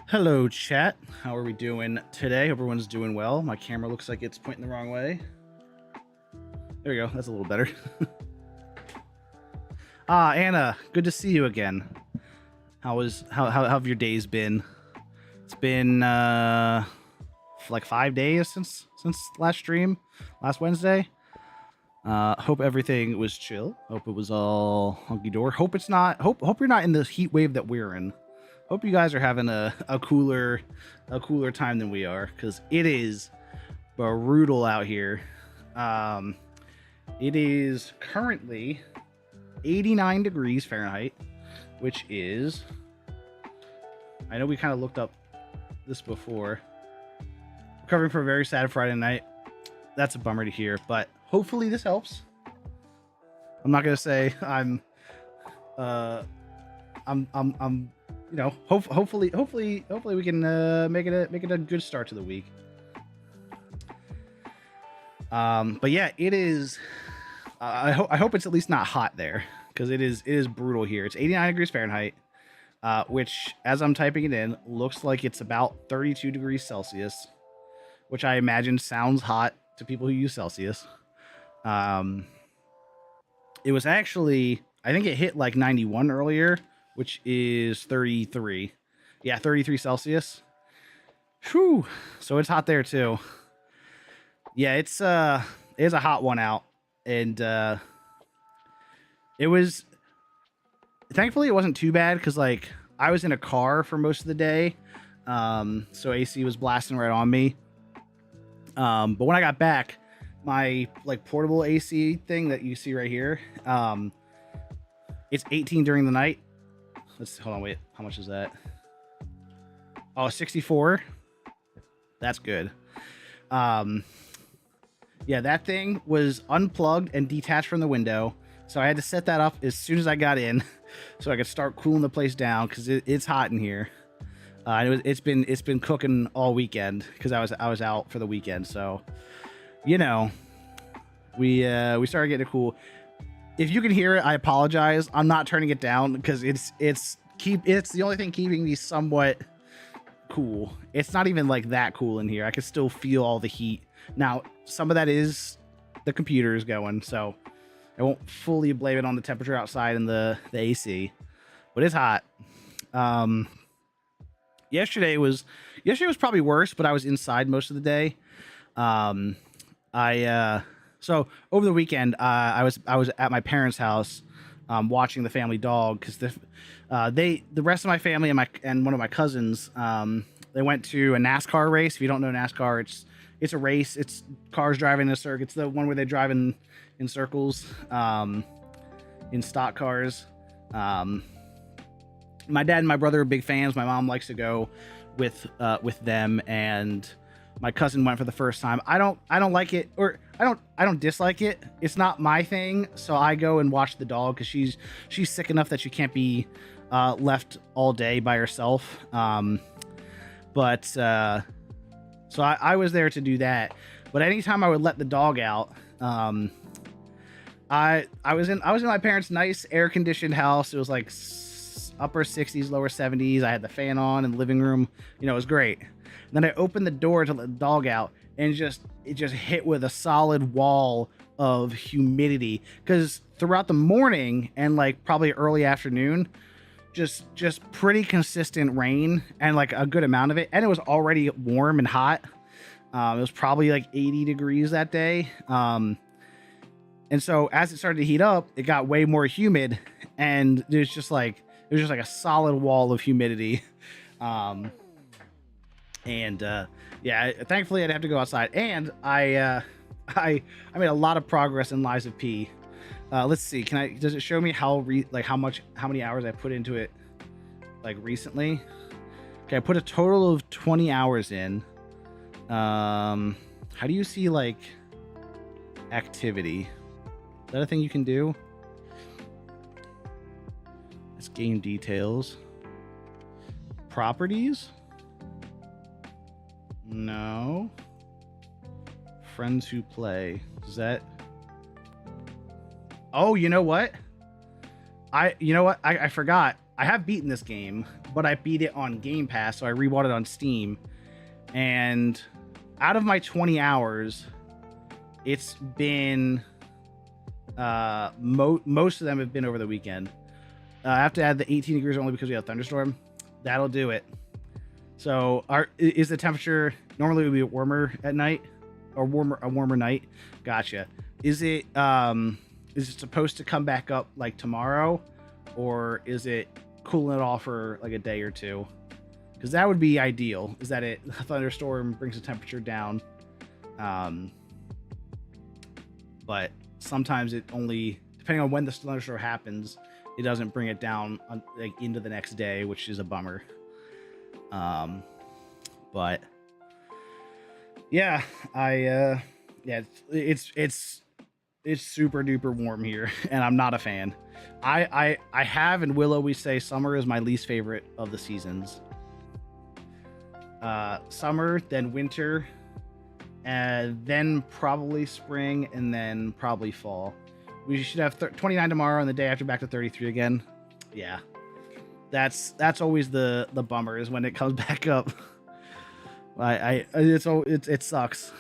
Hello, chat. How are we doing today? Hope everyone's doing well. My camera looks like it's pointing the wrong way. There we go. That's a little better. Anna, good to see you again. How have your days been? It's been like 5 days since last stream, last Wednesday. Hope everything was chill. Hope it was all hunky dory. Hope it's not. Hope you're not in the heat wave that we're in. Hope you guys are having a cooler time than we are, because it is brutal out here. It is currently 89 degrees Fahrenheit, which is, I know we kind of looked up this before. Recovering from a very sad Friday night. That's a bummer to hear, but hopefully this helps. I'm not gonna say I'm you know, hopefully we can make it a good start to the week. But yeah, it is. I hope it's at least not hot there, because it is brutal here. It's 89 degrees Fahrenheit, which, as I'm typing it in, looks like it's about 32 degrees Celsius, which I imagine sounds hot to people who use Celsius. It was actually, I think it hit like 91 earlier, which is 33. Yeah, 33 Celsius. Whew. So it's hot there too. Yeah, it's a hot one out. And it was, thankfully it wasn't too bad, because like I was in a car for most of the day. So AC was blasting right on me. But when I got back, my like portable AC thing that you see right here, it's 18 during the night. Hold on, wait. How much is that? Oh, 64. That's good. Yeah, that thing was unplugged and detached from the window, so I had to set that up as soon as I got in, so I could start cooling the place down, because it's hot in here. It's been cooking all weekend, because I was out for the weekend. So, you know, we started getting it cool. If you can hear it, I apologize. I'm not turning it down, because it's the only thing keeping me somewhat cool. It's not even like that cool in here. I can still feel all the heat. Now, some of that is the computers going, so I won't fully blame it on the temperature outside and the AC, but it's hot. Yesterday was probably worse, but I was inside most of the day. So over the weekend, I was at my parents' house, watching the family dog, because the rest of my family and one of my cousins, they went to a NASCAR race. If you don't know NASCAR, it's a race. It's cars driving in a circle. It's the one where they drive in circles, in stock cars. My dad and my brother are big fans. My mom likes to go with them, and my cousin went for the first time. I don't like it, or I don't dislike it. It's not my thing, so I go and watch the dog, because she's sick enough that she can't be left all day by herself. So I was there to do that. But anytime I would let the dog out, I was in my parents' nice air conditioned house. It was like upper 60s, lower 70s. I had the fan on in the living room. You know, it was great. And then I opened the door to let the dog out, and it just hit with a solid wall of humidity, because throughout the morning and like probably early afternoon, just pretty consistent rain, and like a good amount of it, and it was already warm and hot. It was probably like 80 degrees that day. And so as it started to heat up, it got way more humid, and it was just like a solid wall of humidity. Yeah, thankfully I didn't have to go outside, and I made a lot of progress in Lies of P. Let's see, does it show me how many hours I put into it like recently? Okay, I put a total of 20 hours in. How do you see like activity? Is that a thing you can do? It's game details. Properties? No. Friends who play. Is that... Oh, you know what? You know what? I forgot. I have beaten this game, but I beat it on Game Pass, so I rebought it on Steam. And out of my 20 hours, it's been most of them have been over the weekend. I have to add the 18 degrees only because we have thunderstorm. That'll do it. So, is the temperature normally would be warmer at night, or a warmer night? Gotcha. Is it supposed to come back up like tomorrow, or is it cooling it off for like a day or two? Because that would be ideal. Is that a thunderstorm brings the temperature down? But sometimes it only, depending on when the thunderstorm happens, it doesn't bring it down like into the next day, which is a bummer. But yeah, it's super duper warm here, and I'm not a fan. I have and will always say summer is my least favorite of the seasons. Summer, then winter, and then probably spring, and then probably fall. We should have 29 tomorrow, and the day after back to 33 again. Yeah, that's always the bummer, is when it comes back up. It sucks.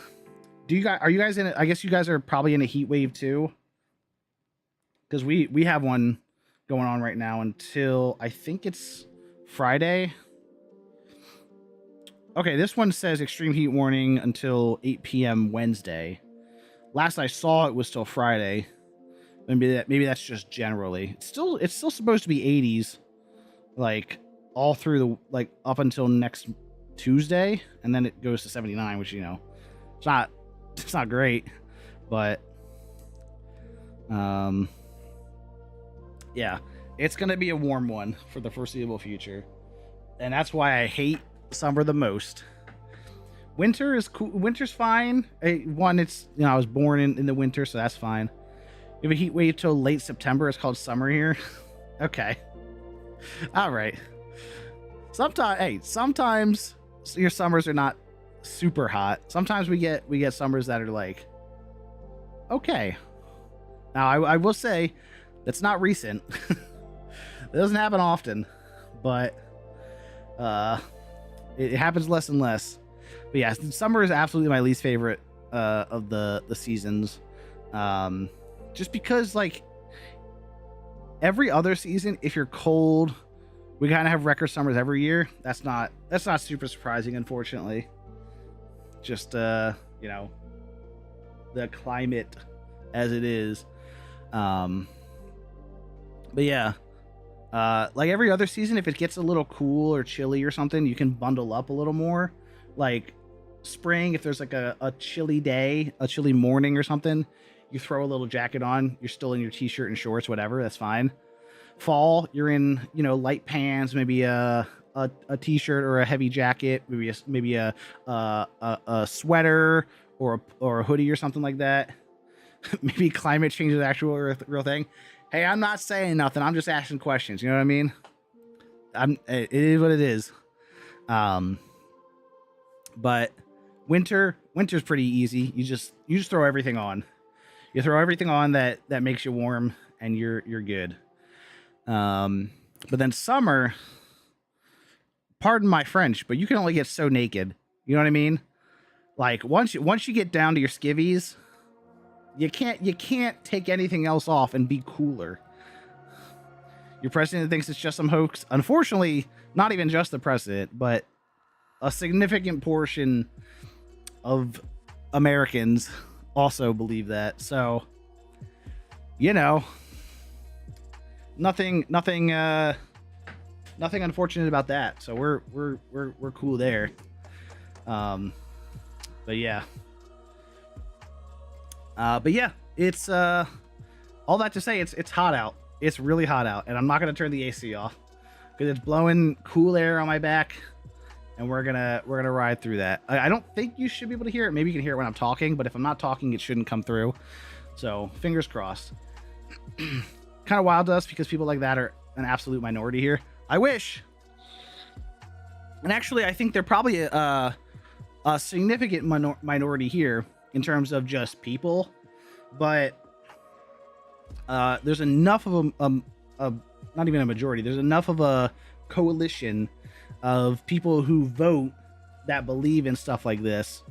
Are you guys in it? I guess you guys are probably in a heat wave too, because we have one going on right now until I think it's Friday. Okay, this one says extreme heat warning until 8 p.m. Wednesday. Last I saw, it was still Friday. Maybe that's just generally. It's still supposed to be 80s, like all through the like up until next Tuesday, and then it goes to 79, which it's not great, but yeah, it's gonna be a warm one for the foreseeable future, and that's why I hate summer the most. Winter is cool. Winter's fine. It's I was born in the winter, so that's fine. We have a heat wave till late September. It's called summer here. Okay, all right. Sometimes your summers are not super hot. Sometimes we get summers that are like okay. Now I will say that's not recent. It doesn't happen often, but it happens less and less. But yeah, summer is absolutely my least favorite of the seasons, just because like every other season, if you're cold, we kind of have record summers every year. That's not super surprising, unfortunately. Just the climate as it is. But yeah, like every other season, if it gets a little cool or chilly or something, you can bundle up a little more. Like spring, if there's like a chilly day, a chilly morning or something, you throw a little jacket on. You're still in your t-shirt and shorts, whatever. That's fine. Fall, you're in light pants, maybe a t-shirt or a heavy jacket, maybe a sweater or a hoodie or something like that. Maybe climate change is actual real thing. Hey, I'm not saying nothing. I'm just asking questions. You know what I mean? It is what it is. But winter's pretty easy. You just throw everything on. You throw everything on that makes you warm, and you're good. But then summer, pardon my French, but you can only get so naked. You know what I mean? Like once you get down to your skivvies, you can't take anything else off and be cooler. Your president thinks it's just some hoax. Unfortunately, not even just the president, but a significant portion of Americans also believe that. So, nothing unfortunate about that. So we're cool there. But yeah, it's all that to say, it's hot out. It's really hot out, and I'm not gonna turn the AC off because it's blowing cool air on my back, and we're gonna ride through that. I don't think you should be able to hear it. Maybe you can hear it when I'm talking, but if I'm not talking, it shouldn't come through. So fingers crossed. Kind of wild to us because people like that are an absolute minority here. I wish. And actually, I think they're probably a significant minority here in terms of just people, but there's enough of a not even a majority. There's enough of a coalition of people who vote that believe in stuff like this.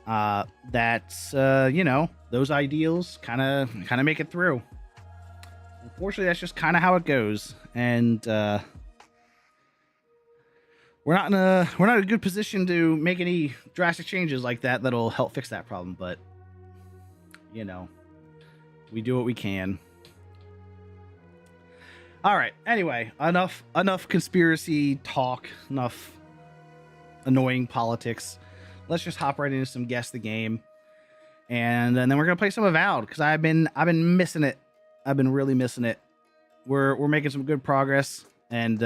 That's you know, those ideals kind of make it through. Unfortunately, that's just kind of how it goes, and we're not in a good position to make any drastic changes like that that'll help fix that problem. But you know, we do what we can. All right. Anyway, enough conspiracy talk. Enough annoying politics. Let's just hop right into some guess the game, and then we're gonna play some Avowed because I've been missing it. I've been really missing it. We're making some good progress, and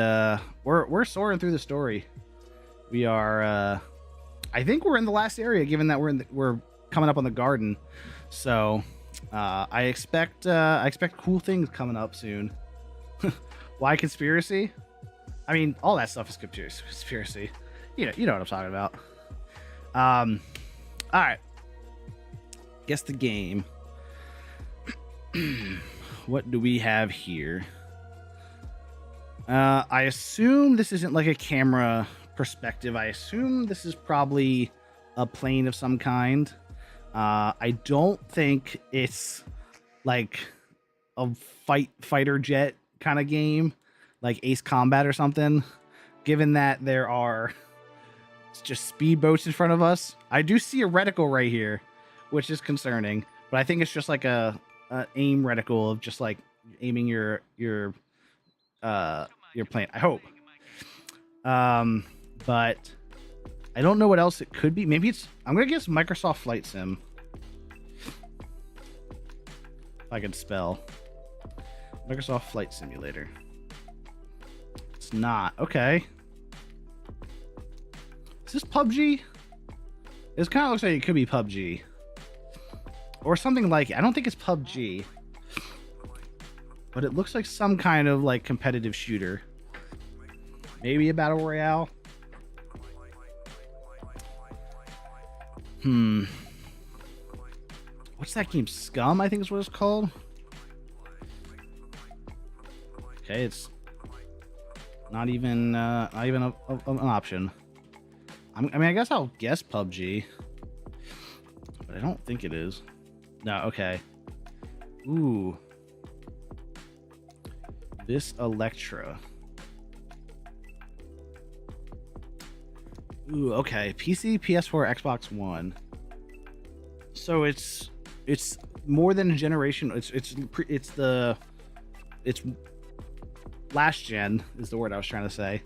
we're soaring through the story. We are. I think we're in the last area, given that we're coming up on the garden. So I expect cool things coming up soon. Why conspiracy? I mean, all that stuff is conspiracy. You know what I'm talking about. All right. Guess the game. What do we have here? I assume this isn't like a camera perspective. I assume this is probably a plane of some kind. I don't think it's like a fighter jet kind of game, like Ace Combat or something, given that there are just speedboats in front of us. I do see a reticle right here, which is concerning, but I think it's just like a aim reticle of just like aiming your plane, I hope. But I don't know what else it could be. Maybe I'm gonna guess Microsoft Flight Sim, if I can spell. Microsoft Flight Simulator. It's not. Okay. Is this PUBG? It kind of looks like it could be PUBG. Or something like it. I don't think it's PUBG. But it looks like some kind of like competitive shooter. Maybe a battle royale. What's that game? Scum, I think is what it's called. Okay, it's not even an option. I mean, I guess I'll guess PUBG, but I don't think it is. No, okay. Ooh. This Electra. Ooh, okay. PC, PS4, Xbox One. So it's more than a generation. It's last gen is the word I was trying to say.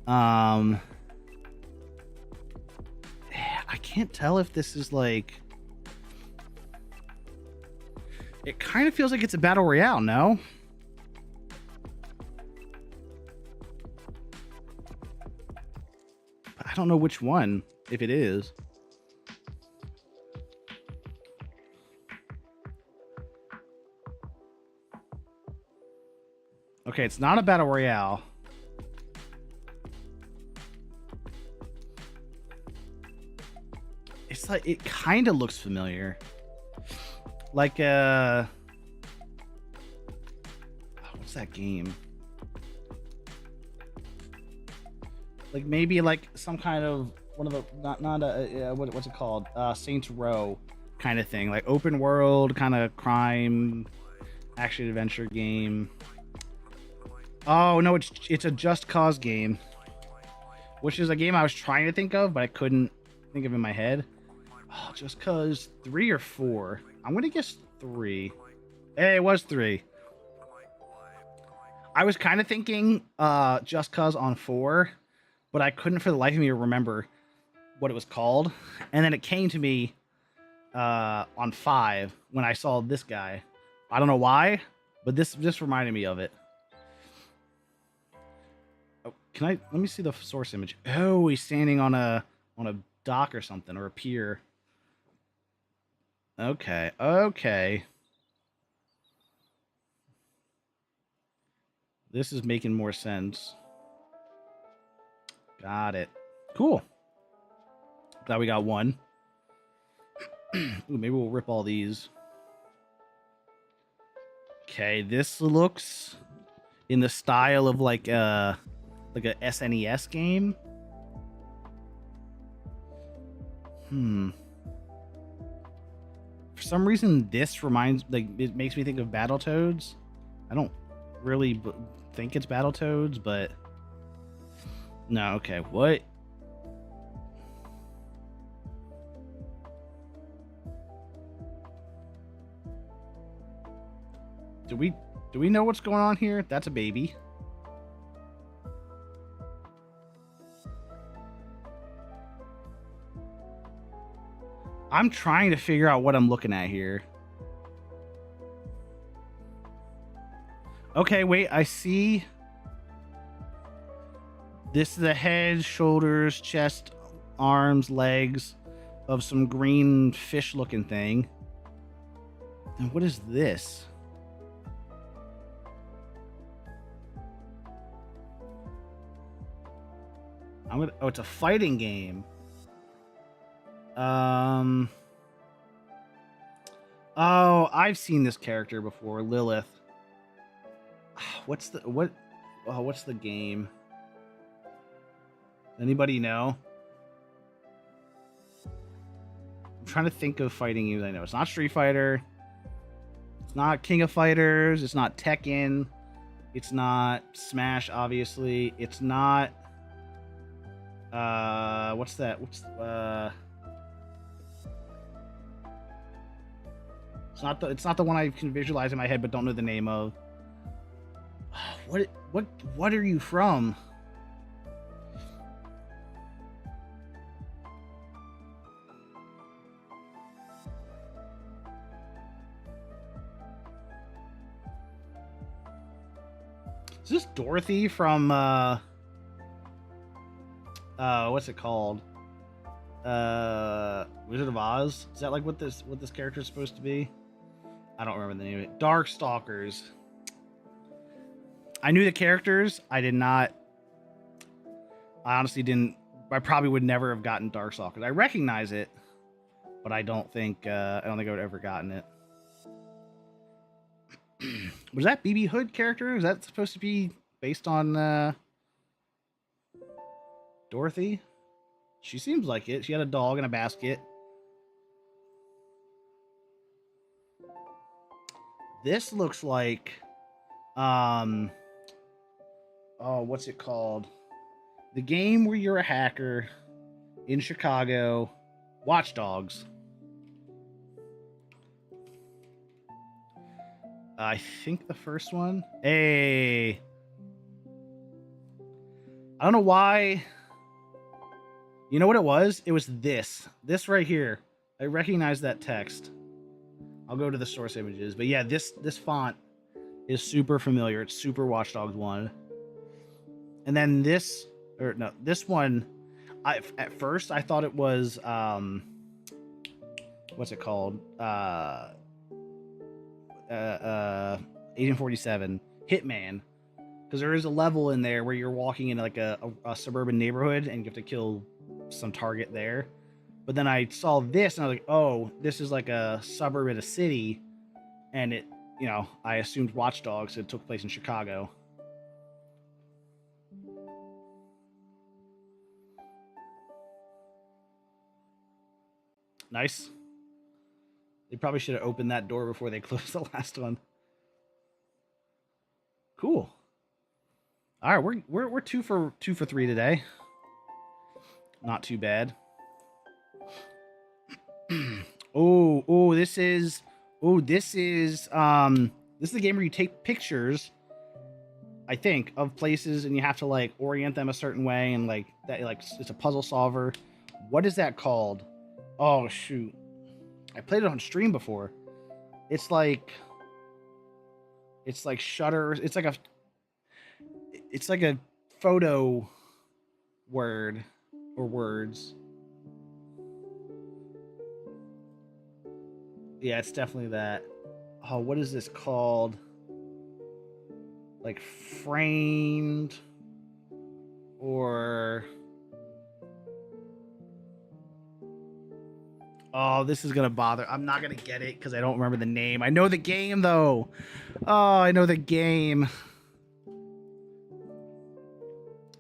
I can't tell if this is like. It kind of feels like it's a battle royale, no? But I don't know which one, if it is. Okay, it's not a battle royale. It's like, it kind of looks familiar. Like, what's that game? Like maybe like some kind of one of the what's it called? Saints Row kind of thing, like open world kind of crime action adventure game. Oh no, it's a Just Cause game, which is a game I was trying to think of, but I couldn't think of in my head. Oh, Just Cause 3 or 4. I'm gonna guess 3. Hey, it was 3. I was kind of thinking Just Cause on 4, but I couldn't for the life of me remember what it was called. And then it came to me on 5 when I saw this guy. I don't know why, but this reminded me of it. Oh, let me see the source image. Oh, he's standing on a dock or something, or a pier. Okay. This is making more sense. Got it. Cool. Glad we got one. Ooh, maybe we'll rip all these. Okay, this looks in the style of like a SNES game. For some reason, this reminds it makes me think of Battletoads. I don't really think it's Battletoads, but no. Okay, what? Do we know what's going on here? That's a baby. I'm trying to figure out what I'm looking at here. Okay, wait, I see. This is the head, shoulders, chest, arms, legs of some green fish looking thing. And what is this? Oh, it's a fighting game. Oh, I've seen this character before, Lilith. What's the game? Anybody know? I'm trying to think of fighting games I know. It's not Street Fighter. It's not King of Fighters. It's not Tekken. It's not Smash, obviously. It's not what's that? It's not the one I can visualize in my head but don't know the name of. What are you from? Is this Dorothy from what's it called? Wizard of Oz? Is that like what this character is supposed to be? I don't remember the name of it. Darkstalkers. I knew the characters. I honestly didn't. I probably would never have gotten Darkstalkers. I recognize it, but I don't think I would have ever gotten it. Was that BB Hood character? Is that supposed to be based on Dorothy? She seems like it. She had a dog in a basket. This looks like oh, what's it called? The game where you're a hacker in Chicago, Watch Dogs. I think the first one. Hey. I don't know why. You know what it was? It was this. This right here. I recognize that text. I'll go to the source images. But yeah, this font is super familiar. It's Super Watch Dogs 1. And then this one, at first I thought it was what's it called? Agent 47 Hitman, because there is a level in there where you're walking in like a suburban neighborhood and you have to kill some target there. But then I saw this and I was like, oh, this is like a suburb in a city, and it, I assumed Watch Dogs, so it took place in Chicago. Nice. They probably should have opened that door before they closed the last one. Cool. All right, we're 2 for 3 today. Not too bad. This is the game where you take pictures, I think, of places, and you have to like orient them a certain way, and like that, like it's a puzzle solver. What is that called? Oh shoot. I played it on stream before. It's like Shutter. It's like a photo word or words. Yeah, it's definitely that. Oh, what is this called? Like framed or... Oh, this is going to bother. I'm not going to get it because I don't remember the name. I know the game, though. Oh, I know the game.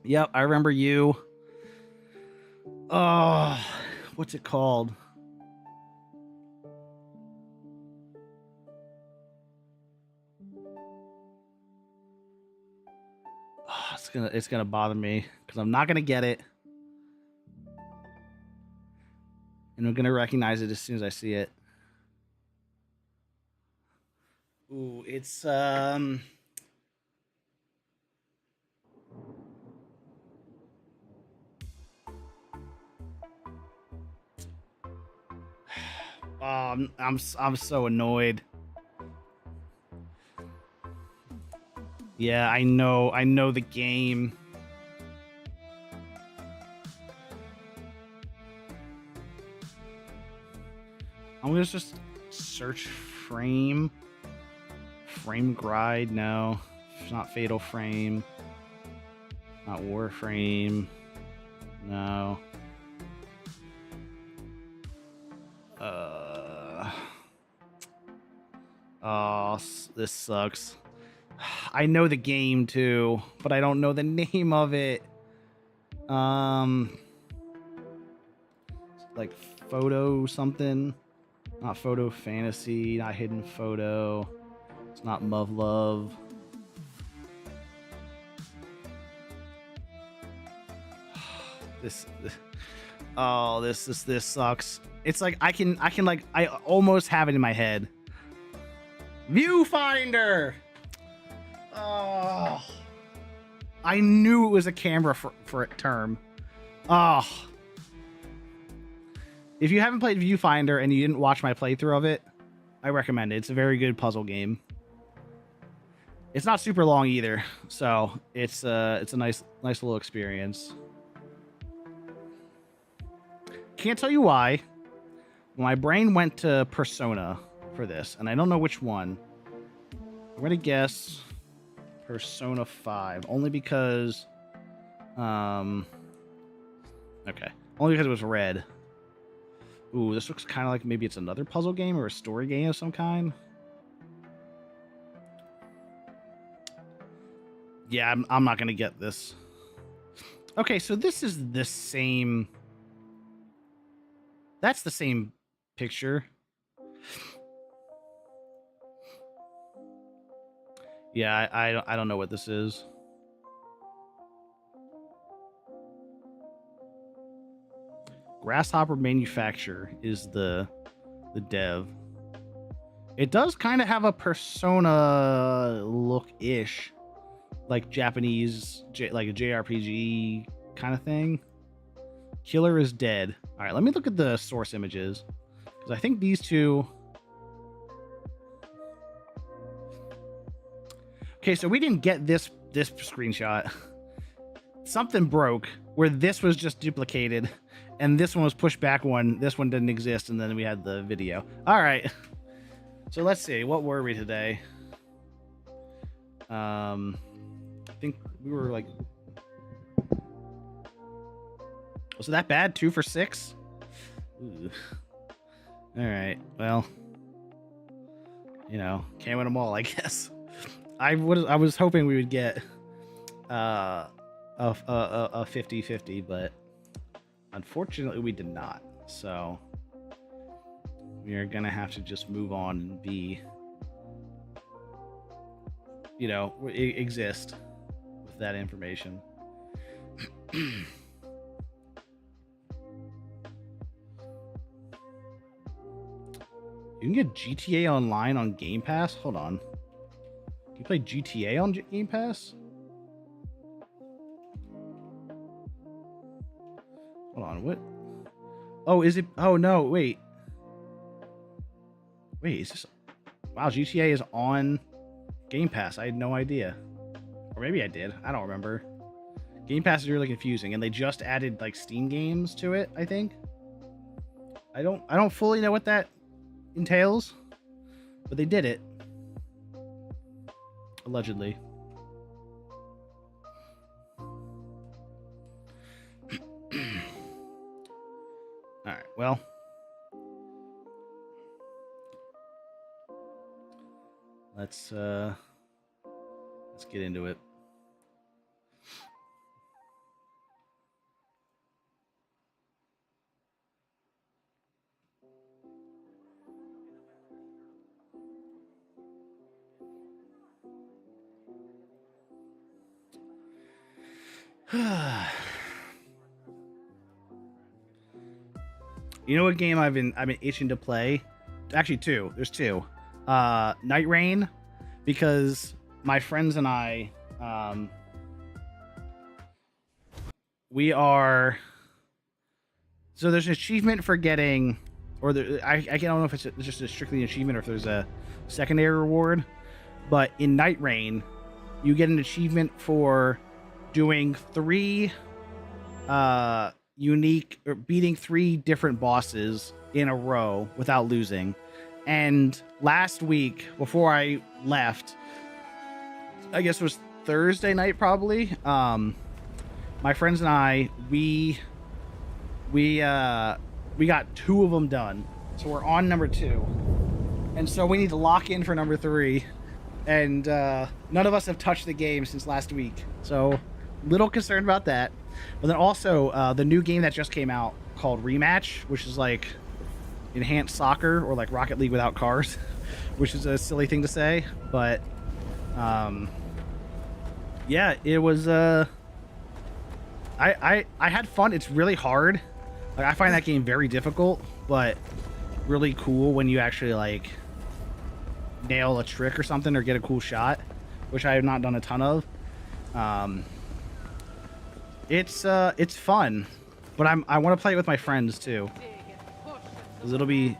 Yep, I remember you. Oh, what's it called? Oh, it's gonna bother me because I'm not gonna get it, and I'm gonna recognize it as soon as I see it. Ooh, it's oh, I'm so annoyed. Yeah, I know the game. I'm gonna just search frame gride. No, it's not fatal frame. Not warframe. No. Oh, this sucks. I know the game too, but I don't know the name of it. Like photo something. Not photo fantasy, not hidden photo. It's not Muv Love. This oh, this sucks. It's like I can like I almost have it in my head. Viewfinder. Oh, I knew it was a camera for a term. Oh, if you haven't played Viewfinder and you didn't watch my playthrough of it, I recommend it. It's a very good puzzle game. It's not super long either, so it's a nice little experience. Can't tell you why. My brain went to Persona for this, and I don't know which one. I'm gonna guess Persona 5, only because okay. Only because it was red. Ooh, this looks kind of like maybe it's another puzzle game or a story game of some kind. Yeah, I'm not gonna get this. Okay, so this is the same. That's the same picture. Yeah, I don't know what this is. Grasshopper Manufacture is the dev. It does kind of have a Persona look-ish, like Japanese, like a JRPG kind of thing. Killer is dead. All right, let me look at the source images, because I think these two. Okay, so we didn't get this screenshot. Something broke where this was just duplicated, and this one was pushed back one. This one didn't exist, and then we had the video. All right. So let's see. What were we today? I think we were like. Was it that bad? 2 for 6? Ooh. All right. Well, you know, can't win them all, I guess. I was hoping we would get a 50-50, but unfortunately we did not. So we are gonna have to just move on and be, you know, exist with that information. You can get GTA Online on Game Pass? Hold on. Can you play GTA on Game Pass? Hold on, what? Oh, is it? Oh, no, wait. Wait, is this? Wow, GTA is on Game Pass. I had no idea. Or maybe I did. I don't remember. Game Pass is really confusing, and they just added, like, Steam games to it, I think. I don't fully know what that entails, but they did it. Allegedly. All right, well, let's get into it. You know what game I've been itching to play? Actually, two. There's two. Night Rain, because my friends and I, we are. So there's an achievement for getting, or I don't know if it's just a strictly an achievement or if there's a secondary reward. But in Night Rain, you get an achievement for doing three unique or beating three different bosses in a row without losing. And last week, before I left, I guess it was Thursday night probably, my friends and I, we got two of them done. So we're on number 2. And so we need to lock in for number 3. And none of us have touched the game since last week. So little concerned about that. But then also the new game that just came out called Rematch, which is like enhanced soccer or like Rocket League without cars, which is a silly thing to say. But yeah, it was I had fun. It's really hard. Like, I find that game very difficult, but really cool when you actually like nail a trick or something or get a cool shot, which I have not done a ton of. It's fun, but I want to play it with my friends too, because it'll be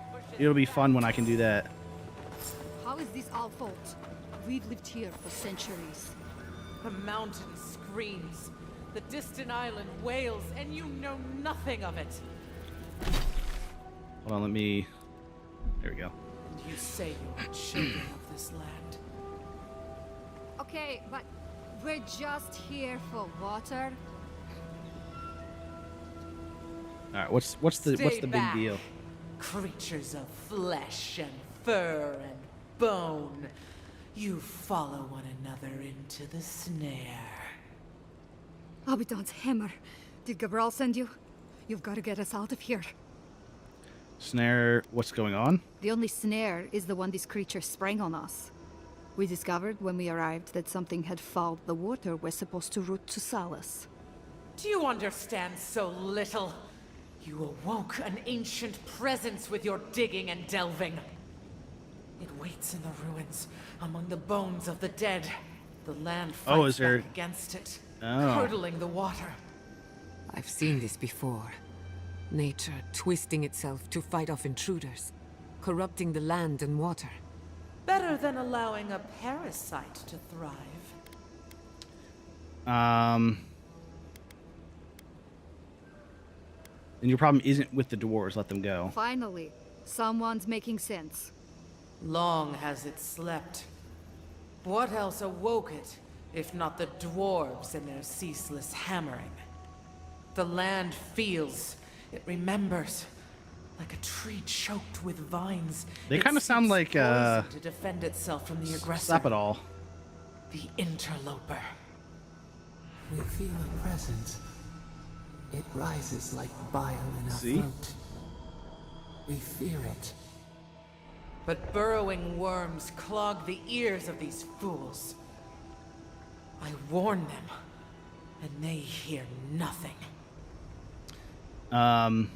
fun when I can do that. How is this our fault? We've lived here for centuries. The mountain screams, the distant island wails, and you know nothing of it. Hold on, let me. There we go. And you say you are children of this land. Okay, but we're just here for water. All right, what's the big back, deal? Creatures of flesh and fur and bone, you follow one another into the snare. Abaddon's hammer. Did Gabriel send you? You've got to get us out of here. Snare, what's going on? The only snare is the one these creatures sprang on us. We discovered when we arrived that something had fouled the water we're supposed to route to Salus. Do you understand so little? You awoke an ancient presence with your digging and delving. It waits in the ruins, among the bones of the dead. The land fights back against it, curdling the water. I've seen this before. Nature twisting itself to fight off intruders, corrupting the land and water. Better than allowing a parasite to thrive. And your problem isn't with the dwarves. Let them go. Finally, someone's making sense. Long has it slept. What else awoke it, if not the dwarves and their ceaseless hammering? The land feels, it remembers, like a tree choked with vines. They kind of sound like to defend itself from the aggressor. Stop it all. The interloper. We feel a presence. It rises like bile in our throat. We fear it. But burrowing worms clog the ears of these fools. I warn them, and they hear nothing. Let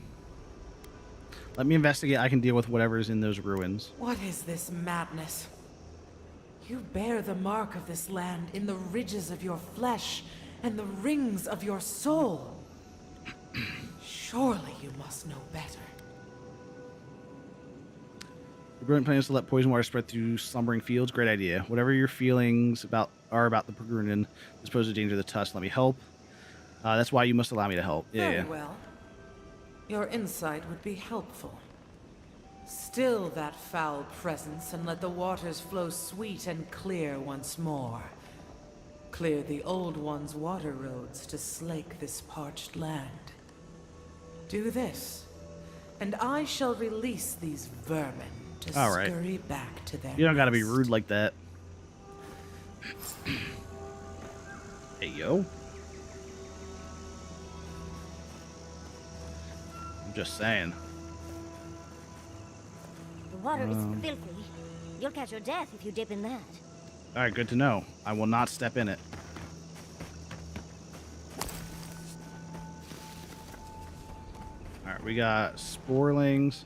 me investigate. I can deal with whatever's in those ruins. What is this madness? You bear the mark of this land in the ridges of your flesh and the rings of your soul. Surely you must know better. The brilliant plan is to let poison water spread through slumbering fields. Great idea. Whatever your feelings are about the Pergunan, this poses a danger to the tusk. Let me help. That's why you must allow me to help. Very well. Your insight would be helpful. Still that foul presence and let the waters flow sweet and clear once more. Clear the old one's water roads to slake this parched land. Do this, and I shall release these vermin to scurry back to their You don't gotta be nest. rude like that. Hey, yo. I'm just saying. The water is filthy. You'll catch your death if you dip in that. Alright, good to know. I will not step in it. We got sporelings.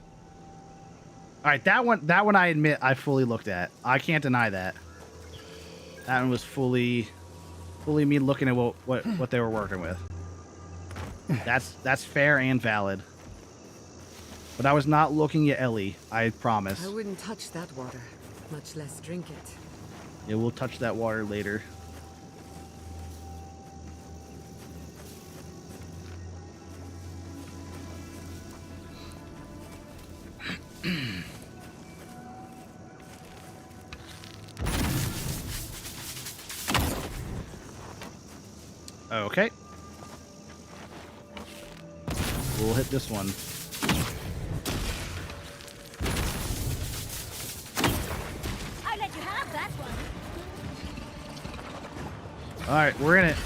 All right, that one I admit I fully looked at. I can't deny that. That one was fully me looking at what they were working with. That's fair and valid. But I was not looking at Ellie, I promise. I wouldn't touch that water, much less drink it. Yeah, we'll touch that water later. Okay. We'll hit this one. I'll let you have that one. All right, we're in it.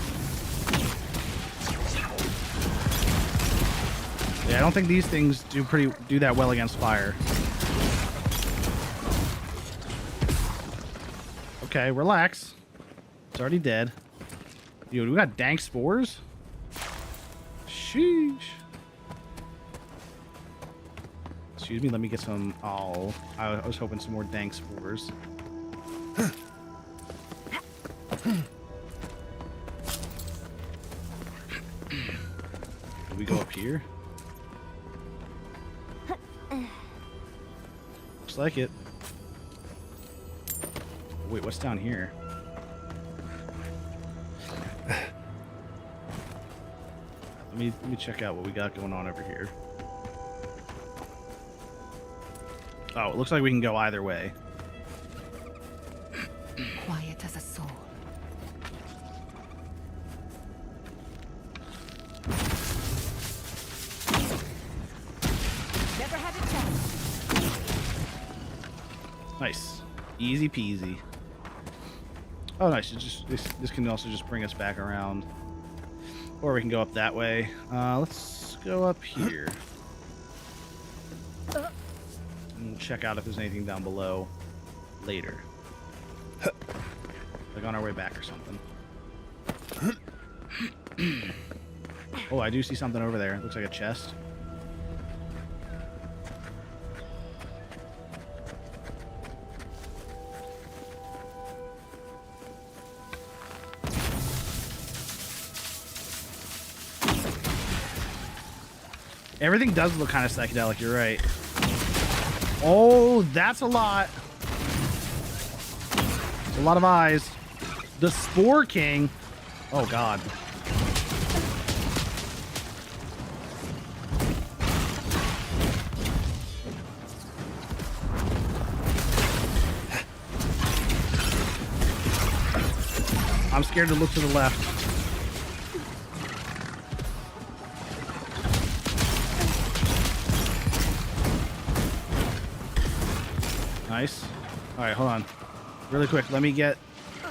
Yeah, I don't think these things do that well against fire. Okay, relax. It's already dead. Dude, we got dank spores? Sheesh. Excuse me, let me get some... Oh, I was hoping some more dank spores. Do we go up here? Looks like it. Wait, what's down here? Let me check out what we got going on over here. Oh, it looks like we can go either way. Quiet as a soul. Never had a chance. Nice. Easy peasy. Oh, nice. This can also just bring us back around. Or we can go up that way. Let's go up here. And we'll check out if there's anything down below later. Like on our way back or something. Oh, I do see something over there. It looks like a chest. Everything does look kind of psychedelic, you're right. Oh, that's a lot. It's a lot of eyes. The Spore King. Oh, God. I'm scared to look to the left. Nice. All right, hold on. Really quick, let me get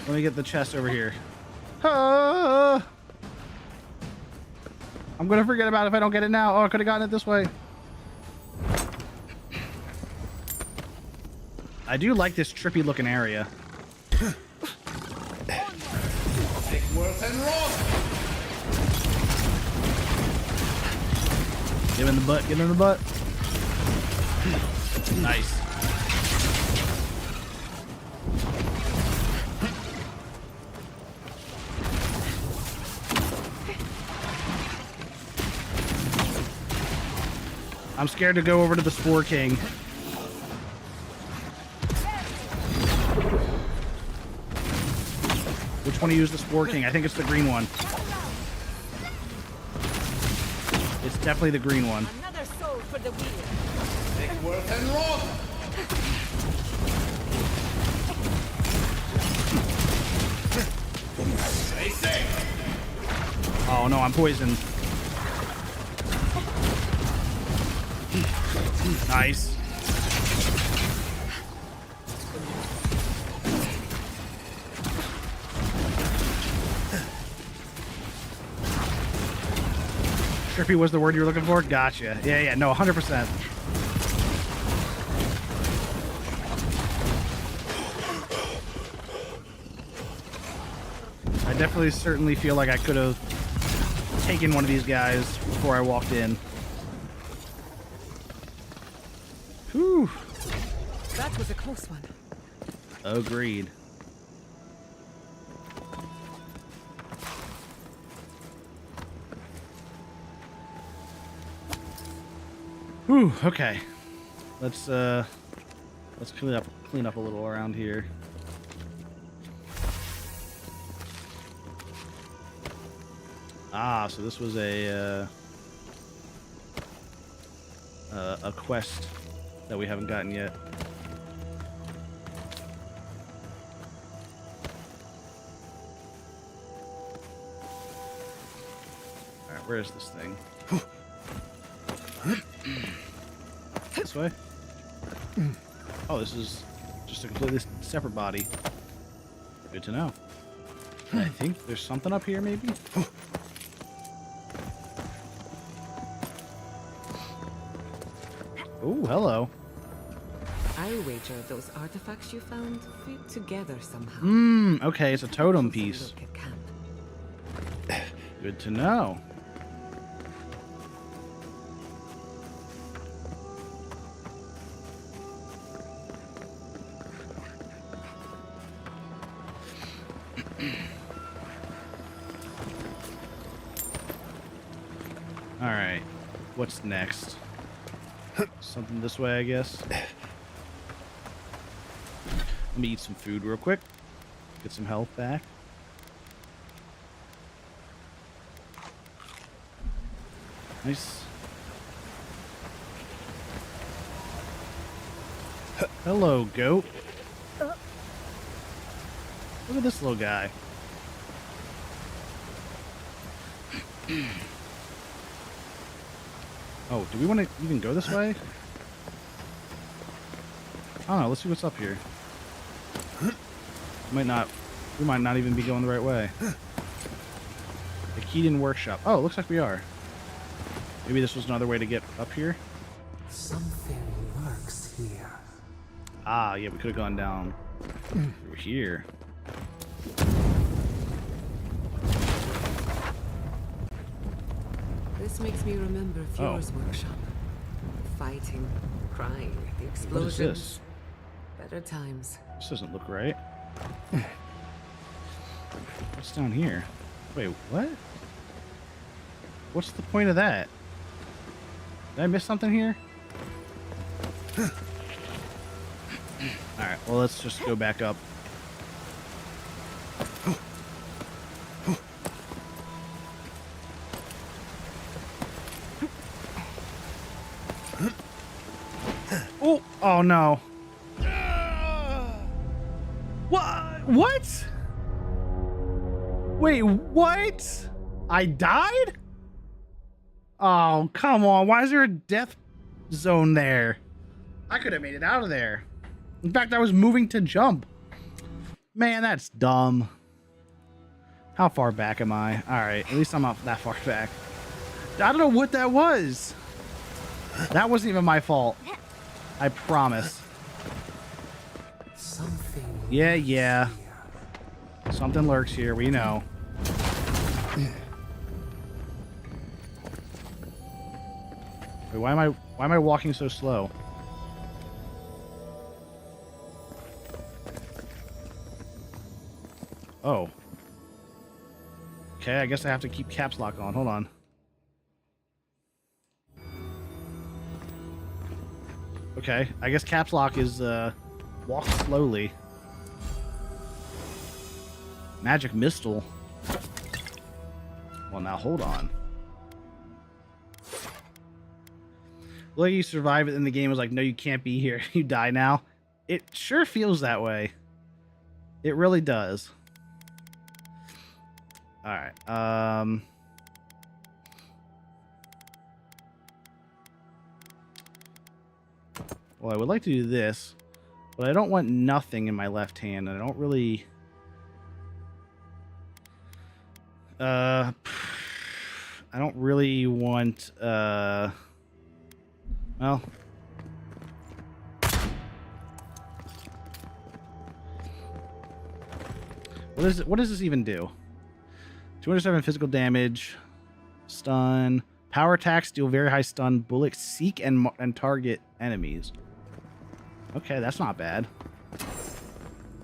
the chest over here. I'm gonna forget about it if I don't get it now. Oh, I could have gotten it this way. I do like this trippy looking area. Give him the butt, give him the butt. Nice. I'm scared to go over to the Spore King. Which one to use the Spore King? I think it's the green one. It's definitely the green one. Another soul for the wheel. Oh no, I'm poisoned. Nice. Trippy was the word you were looking for? Gotcha. Yeah, no, 100%. I definitely certainly feel like I could have taken one of these guys before I walked in. Whew. That was a close one. Agreed. Whew, okay. Let's clean up a little around here. Ah, so this was a quest that we haven't gotten yet. All right, where is this thing? This way? Oh, this is just a completely separate body. Good to know. I think there's something up here, maybe? Oh, hello. I wager those artifacts you found fit together somehow. Okay, it's a totem Closer piece. look at camp. Good to know. All right, what's next? Something this way, I guess. Let me eat some food real quick. Get some health back. Nice. Hello, goat. Look at this little guy. Oh, do we want to even go this way? I don't know. Let's see what's up here. We might not even be going the right way. The Keaton Workshop. Oh, it looks like we are. Maybe this was another way to get up here. Something lurks here. Ah, yeah, we could have gone down through here. This makes me remember Fuhr's workshop. Fighting, crying, the explosions. What is this? Better times. This doesn't look right. What's down here? Wait, what? What's the point of that? Did I miss something here? Alright, well, let's just go back up. Oh, oh no. What? Wait, what? I died? Oh, come on. Why is there a death zone there? I could have made it out of there. In fact, I was moving to jump. Man, that's dumb. How far back am I? All right, at least I'm not that far back. I don't know what that was. That wasn't even my fault. I promise. Something. Yeah. Something lurks here, we know. Wait, why am I walking so slow? Oh. Okay, I guess I have to keep caps lock on. Hold on. Okay, I guess caps lock is walk slowly. Magic Missile. Well, now hold on. Like you survive it, and the game was like, no, you can't be here. You die now. It sure feels that way. It really does. All right. Well, I would like to do this, but I don't want nothing in my left hand, and I don't really... I don't really want, well... What does this even do? 207 physical damage, stun, power attacks deal very high stun, bullets seek and target enemies. Okay, that's not bad.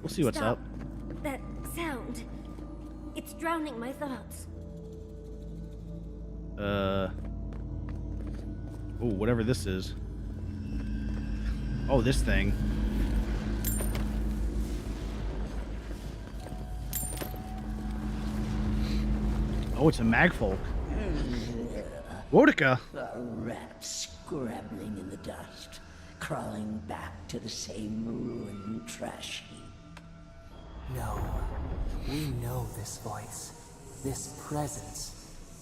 We'll see what's Stop. up. That sound. It's drowning my thoughts. Oh, whatever this is. Oh, this thing. Oh, it's a magfolk. Wodica. A rat scrabbling in the dust, crawling back to the same ruined trash heap. No. We know this voice. This presence.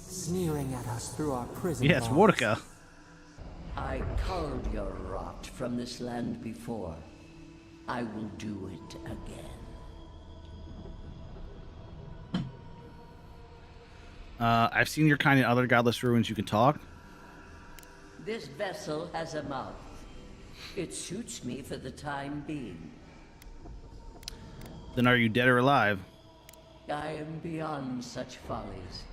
Sneering at us through our prison Yeah, it's walls. Wodica. I culled your rot from this land before. I will do it again. I've seen your kind in other godless ruins. You can talk. This vessel has a mouth. It suits me for the time being. Then are you dead or alive? I am beyond such follies.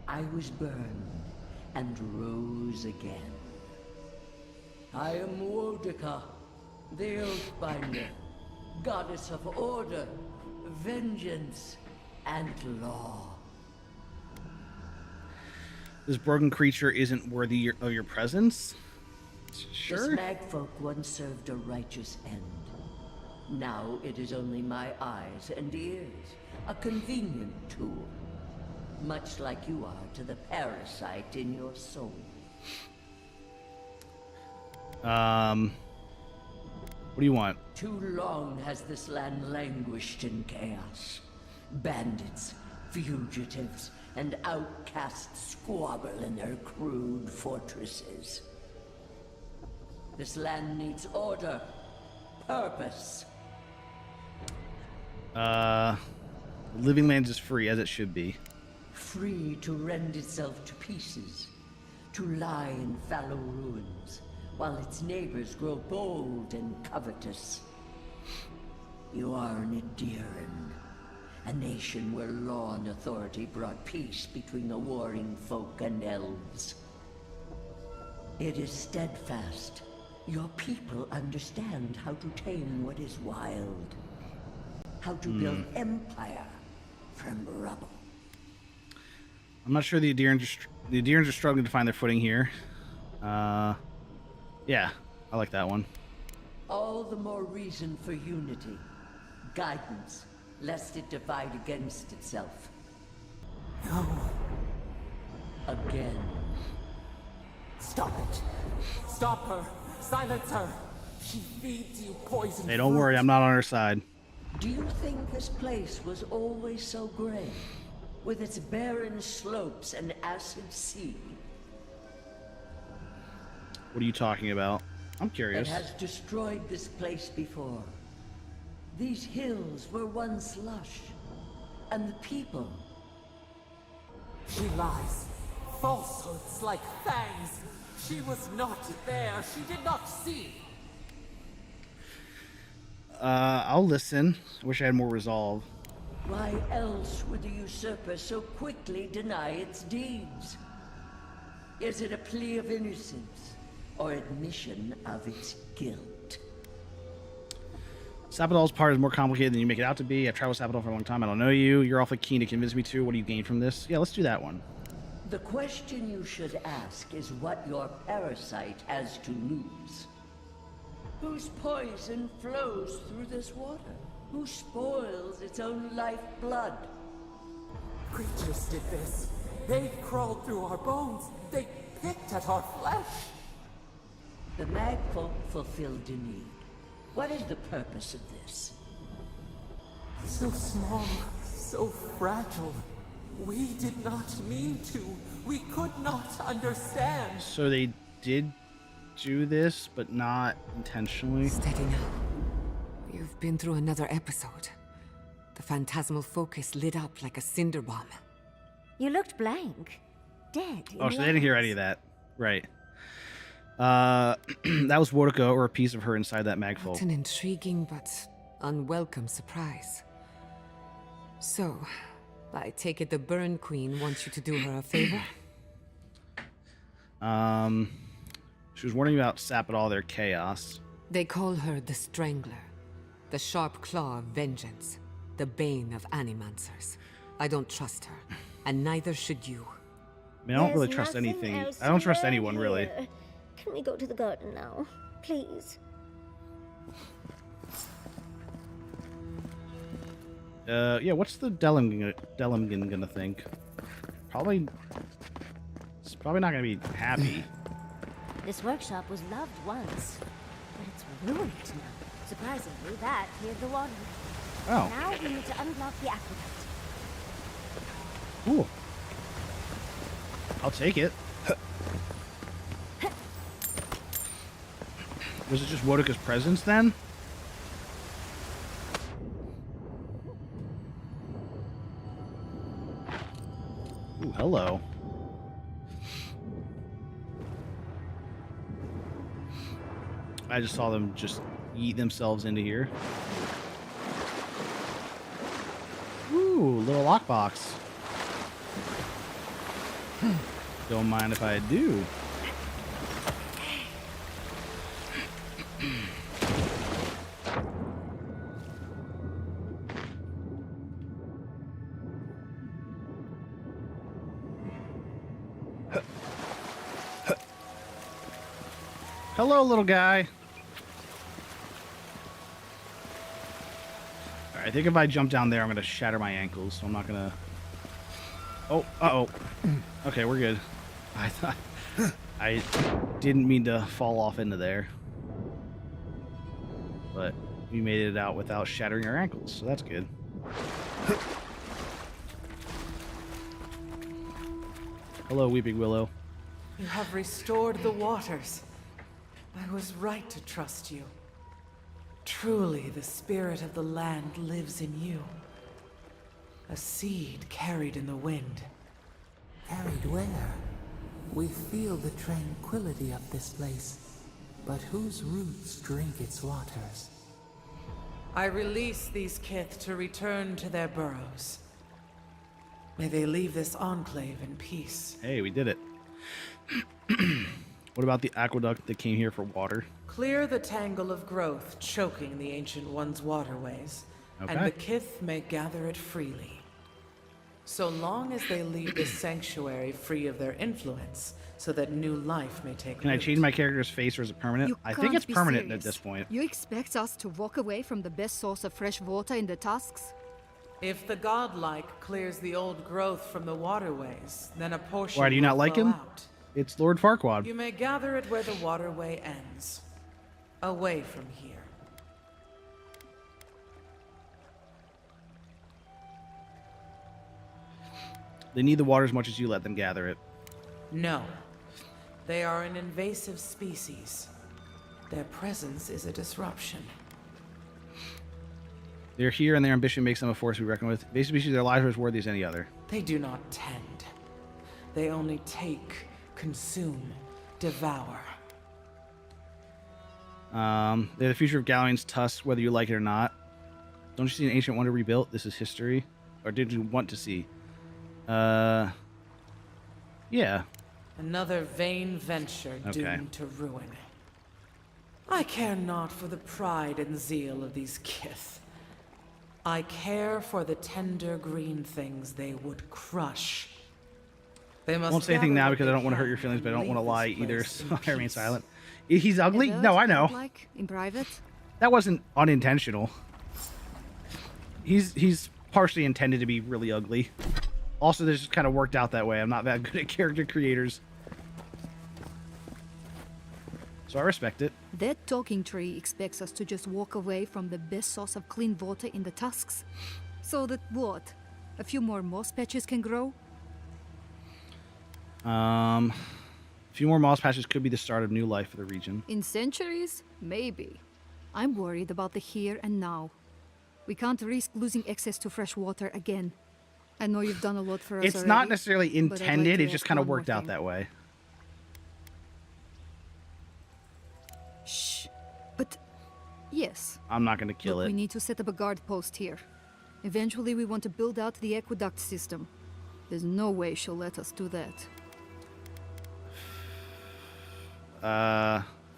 I was burned and rose again. I am Wodica, the Oathbinder, goddess of order, vengeance, and law. This broken creature isn't worthy of your presence? Sure. This magfolk once served a righteous end. Now it is only my eyes and ears, a convenient tool. Much like you are to the parasite in your soul. What do you want? Too long has this land languished in chaos. Bandits, fugitives, and outcasts squabble in their crude fortresses. This land needs order, purpose. Living lands is free, as it should be. Free to rend itself to pieces, to lie in fallow ruins, while its neighbors grow bold and covetous. You are an Adiran, a nation where law and authority brought peace between the warring folk and elves. It is steadfast. Your people understand how to tame what is wild, how to build empire from rubble. I'm not sure the Adirans are struggling to find their footing here. Yeah, I like that one. All the more reason for unity, guidance, lest it divide against itself. No. Again. Stop it. Stop her. Silence her. She feeds you poison. Hey, don't worry, I'm not on her side. Do you think this place was always so gray? With its barren slopes and acid sea? What are you talking about? I'm It curious. has destroyed this place before. These hills were once lush. And the people. She lies. Falsehoods like fangs. She was not there. She did not see. I'll listen. I wish I had more resolve. Why else would the usurper so quickly deny its deeds? Is it a plea of innocence, or admission of its guilt? Sapodol's part is more complicated than you make it out to be. I've traveled with Sapodol for a long time. I don't know you. You're awfully keen to convince me to. What do you gain from this? Yeah, let's do that one. The question you should ask is what your parasite has to lose. Whose poison flows through this water? Who spoils its own lifeblood? Creatures did this. They crawled through our bones. They picked at our flesh. The magfolk fulfilled a need. What is the purpose of this? So small, so fragile. We did not mean to. We could not understand. So they did do this, but not intentionally. Steady now. You've been through another episode. The phantasmal focus lit up like a cinder bomb. You looked blank. Dead. Oh, so they didn't hear any of that. Right. That was Wodica, or a piece of her inside that What magfolk. an intriguing but unwelcome surprise. So, I take it the Burn Queen wants you to do her a favor? She was warning about Sapodol, their chaos. They call her the Strangler, the sharp claw of vengeance, the bane of animancers. I don't trust her, and neither should you. I mean, I don't really There's trust nothing anything. else I don't to trust learn anyone, really. here. Can we go to the garden now? Please. Yeah, what's the Delingen gonna think? Probably... It's probably not gonna be happy. This workshop was loved once, but it's ruined now. Surprisingly, that cleared the water. Oh. Now we need to unblock the aqueduct. Cool. I'll take it. Was it just Wodika's presence then? Ooh, hello. I just saw them just eat themselves into here. Ooh, little lockbox. Don't mind if I do. Hello, little guy. All right, I think if I jump down there, I'm gonna shatter my ankles, so I'm not gonna... Oh, uh-oh. Okay, we're good. I thought... I didn't mean to fall off into there. But we made it out without shattering our ankles, so that's good. Hello, Weeping Willow. You have restored the waters. I was right to trust you. Truly, the spirit of the land lives in you. A seed carried in the wind. Carried where? We feel the tranquility of this place, but whose roots drink its waters? I release these kith to return to their burrows. May they leave this enclave in peace. Hey, we did it. What about the aqueduct that came here for water? Clear the tangle of growth choking the Ancient One's waterways, and the kith may gather it freely. So long as they leave this sanctuary free of their influence, so that new life may take Can I root. change my character's face, or is it permanent? I think it's permanent at this point. You expect us to walk away from the best source of fresh water in the tusks? If the godlike clears the old growth from the waterways, then a portion Why, do you not will like flow him? out. It's Lord Farquaad. You may gather it where the waterway ends. Away from here. They need the water as much as you let them gather it. No. They are an invasive species. Their presence is a disruption. They're here, and their ambition makes them a force we reckon with. Invasive species, their lives are as worthy as any other. They do not tend. They only take, consume, devour. They're the future of Galarian's tusk, whether you like it or not. Don't you see an ancient wonder rebuilt? This is history. Or did you want to see? Yeah. Another vain venture doomed to ruin. I care not for the pride and zeal of these kith. I care for the tender green things they would crush. They must I won't say anything gather now what because I they don't want to hurt can your feelings, but I don't and want to leave lie this either, place so in I remain peace. silent. He's ugly? Avowed, No, I know. Like in private? That wasn't unintentional. He's partially intended to be really ugly. Also, this just kind of worked out that way. I'm not that good at character creators. So I respect it. That talking tree expects us to just walk away from the best source of clean water in the tusks. So that what? A few more moss patches can grow? A few more moss patches could be the start of new life for the region. In centuries? Maybe. I'm worried about the here and now. We can't risk losing access to fresh water again. I know you've done a lot for us It's already, not necessarily but I'd like intended, to it just ask kind of one more worked out thing. that way. Shh. But yes. I'm not going to kill Look, it. we need to set up a guard post here. Eventually we want to build out the aqueduct system. There's no way she'll let us do that.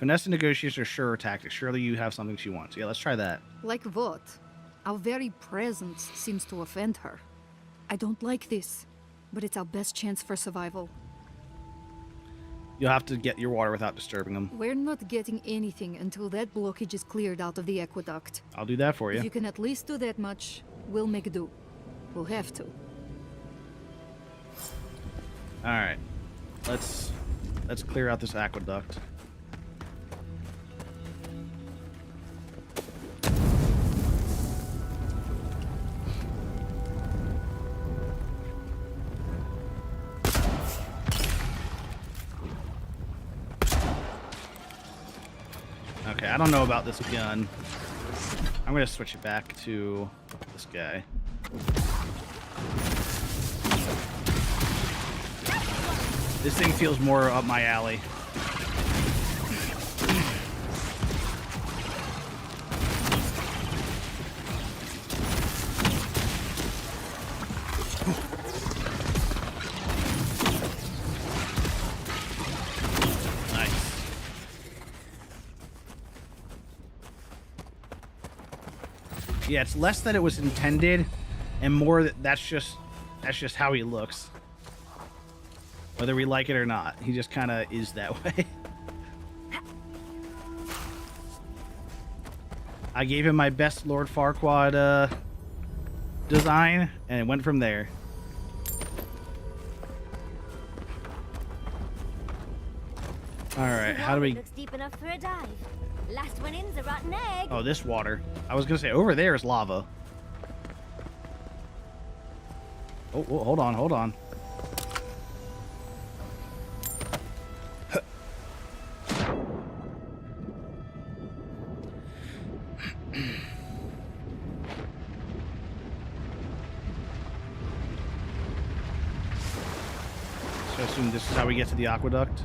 Finesse and negotiation are sure tactics. Surely you have something she wants. Yeah, let's try that. Like what? Our very presence seems to offend her. I don't like this, but it's our best chance for survival. You'll have to get your water without disturbing them. We're not getting anything until that blockage is cleared out of the aqueduct. I'll do that for If you. you can at least do that much, we'll make do. We'll have to. All right, let's clear out this aqueduct. Okay, I don't know about this gun. I'm gonna switch it back to this guy. This thing feels more up my alley. Nice. Yeah, it's less that it was intended, and more that that's just how he looks. Whether we like it or not, he just kind of is that way. I gave him my best Lord Farquaad design, and it went from there. All right, how do we? Looks deep enough for a dive. Last one in's a rotten egg. Oh, this water. I was gonna say over there is lava. Oh, hold on, hold on. So I assume this is how we get to the aqueduct.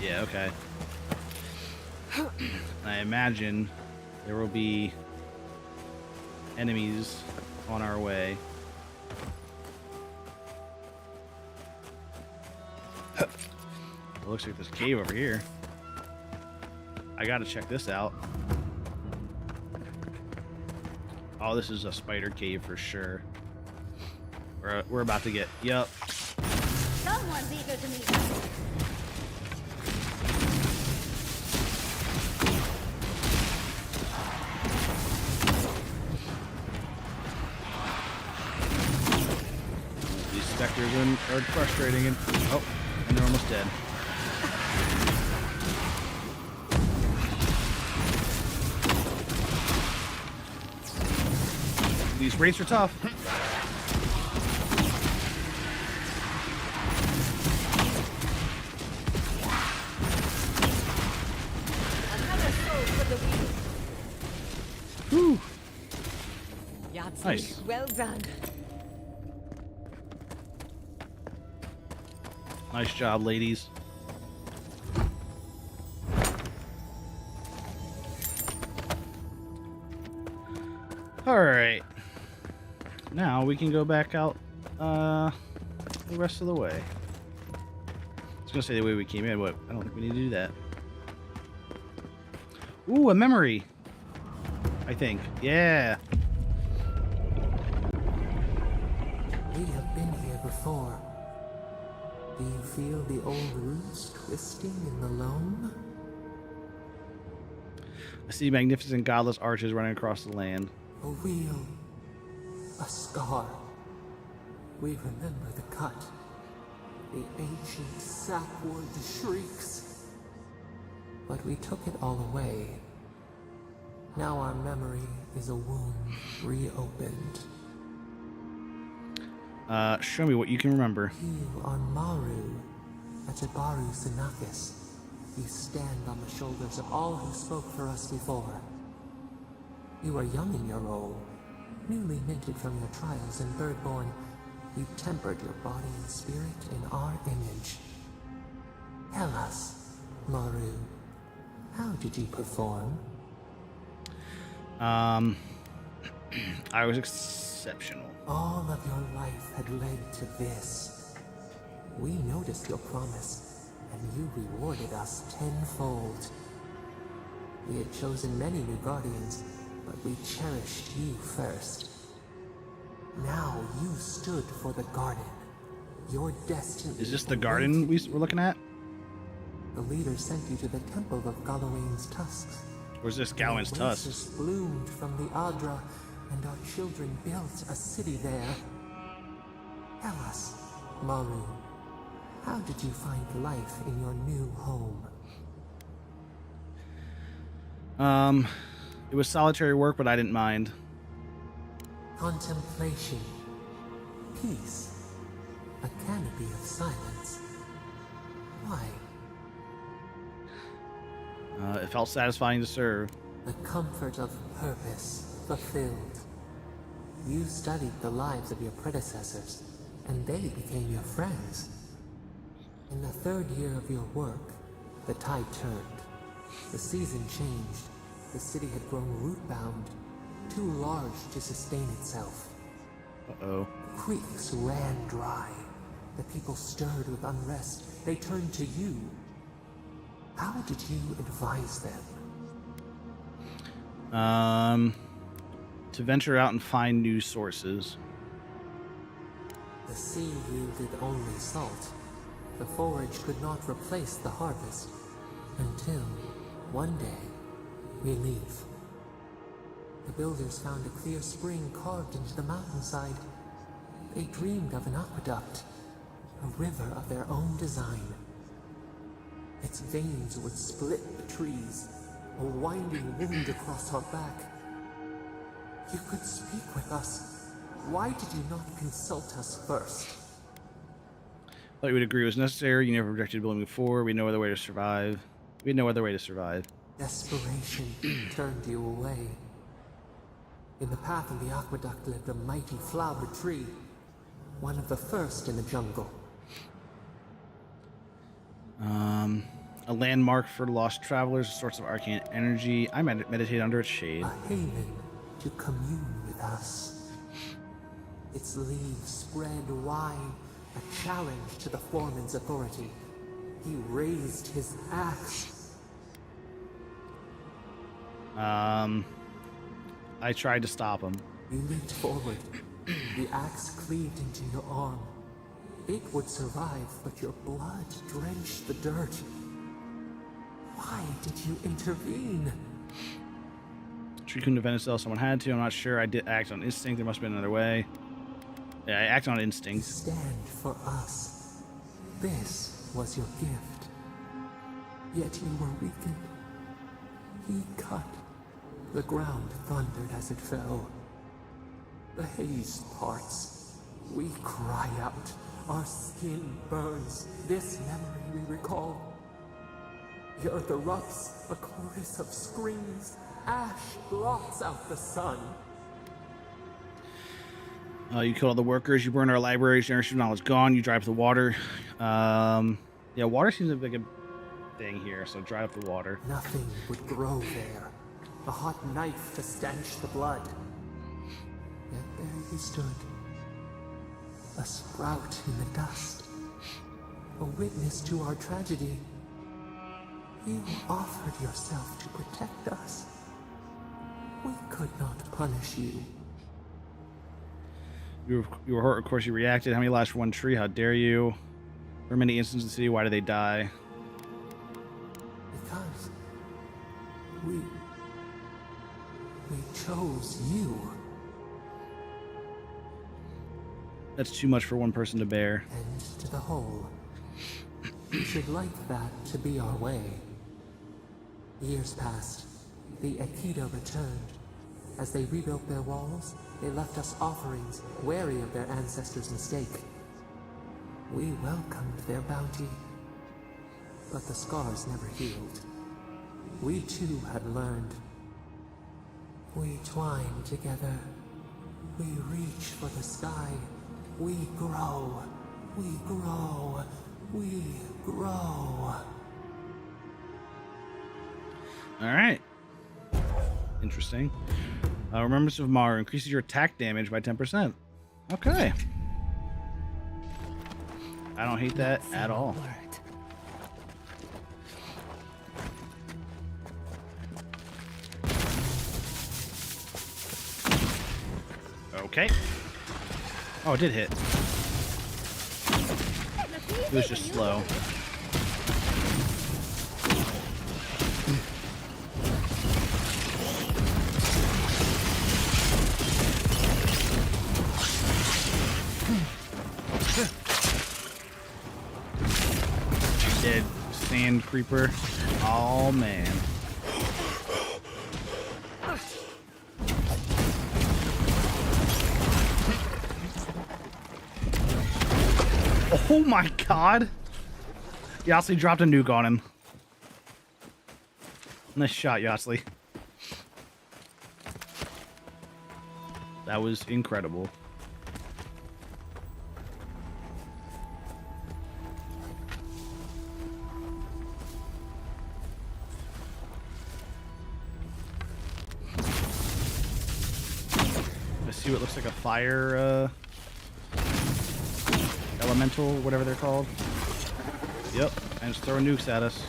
Yeah, okay. I imagine there will be enemies on our way. It looks like there's a cave over here. I gotta check this out. Oh, this is a spider cave for sure. We're about to get... Yup. Someone's eager to meet us. These specters are frustrating, and oh, and they're almost dead. These rates are tough. Another soul for the wheel. Whew. Yahtzee, Nice. well done. Nice job, ladies. All right. Now we can go back out the rest of the way. I was gonna say the way we came in, but I don't think we need to do that. Ooh, a memory. I think. Yeah. We have been here before. Do you feel the old roots twisting in the loam? I see magnificent godless arches running across the land. A wheel. A scar. We remember the cut. The ancient sapwood shrieks. But we took it all away. Now our memory is a wound reopened. Show me what you can remember. You are Maru, at Jabaru Sinakis. You stand on the shoulders of all who spoke for us before. You are young in your role, newly minted from your trials in Birdborn. You tempered your body and spirit in our image. Tell us, Maru, how did you perform? I was exceptional. All of your life had led to this. We noticed your promise, and you rewarded us tenfold. We had chosen many new guardians, but we cherished you first. Now you stood for the garden. Your destiny. Is this the garden we're looking at? The leader sent you to the temple of Galawain's tusks. Or is this Gawain's tusks? Oasis bloomed from the Adra, and our children built a city there. Tell us, Maru, how did you find life in your new home? It was solitary work, but I didn't mind. Contemplation, peace, a canopy of silence. Why? It felt satisfying to serve. The comfort of purpose fulfilled. You studied the lives of your predecessors, and they became your friends. In the third year of your work, the tide turned. The season changed. The city had grown root-bound, too large to sustain itself. Uh-oh. Creeks ran dry. The people stirred with unrest. They turned to you. How did you advise them? To venture out and find new sources. The sea yielded only salt. The forage could not replace the harvest. Until, one day, we leave. The builders found a clear spring carved into the mountainside. They dreamed of an aqueduct, a river of their own design. Its veins would split the trees, a winding wound across our back. You could speak with us. Why did you not consult us first? Thought you would agree it was necessary. You never rejected building before. We had no other way to survive. We had no other way to survive. Desperation turned you away. In the path of the aqueduct lived a mighty flower tree, one of the first in the jungle. A landmark for lost travelers, a source of arcane energy. I meditate under its shade. A haven to commune with us. Its leaves spread wide, a challenge to the foreman's authority. He raised his axe. I tried to stop him. You leaped forward. The axe cleaved into your arm. It would survive, but your blood drenched the dirt. Why did you intervene? Tree couldn't defend itself. Someone had to. I'm not sure. I did act on instinct. There must have been another way. Yeah, I acted on instinct. Stand for us. This was your gift. Yet you were weakened. He cut. The ground thundered as it fell. The haze parts. We cry out. Our skin burns. This memory we recall. The earth erupts. A chorus of screams. Ash blots out the sun. You killed all the workers. You burned our libraries. Generation of knowledge gone. You dry up the water. Yeah, water seems like a thing here, so dry up the water. Nothing would grow there. A hot knife to stench the blood. Yet there you stood. A sprout in the dust. A witness to our tragedy. You offered yourself to protect us. We could not punish you. You were hurt, of course you reacted. How many lives for one tree? How dare you? There are many instances in the city. Why did they die? Because we chose you. That's too much for one person to bear. And to the whole. We should like that to be our way. Years passed. The Aikido returned. As they rebuilt their walls, they left us offerings, wary of their ancestors' mistake. We welcomed their bounty, but the scars never healed. We too had learned. We twine together. We reach for the sky. We grow. We grow. We grow. All right. Interesting. Remembrance of Maru increases your attack damage by 10%. Okay. I don't hate that at all. Okay. Oh, it did hit. It was just slow. Dead sand creeper. Oh man. Oh my god! Yosley dropped a nuke on him. Nice shot, Yosley. That was incredible. I see what looks like a fire, elemental, whatever they're called. Yep, and just throwing nukes at us.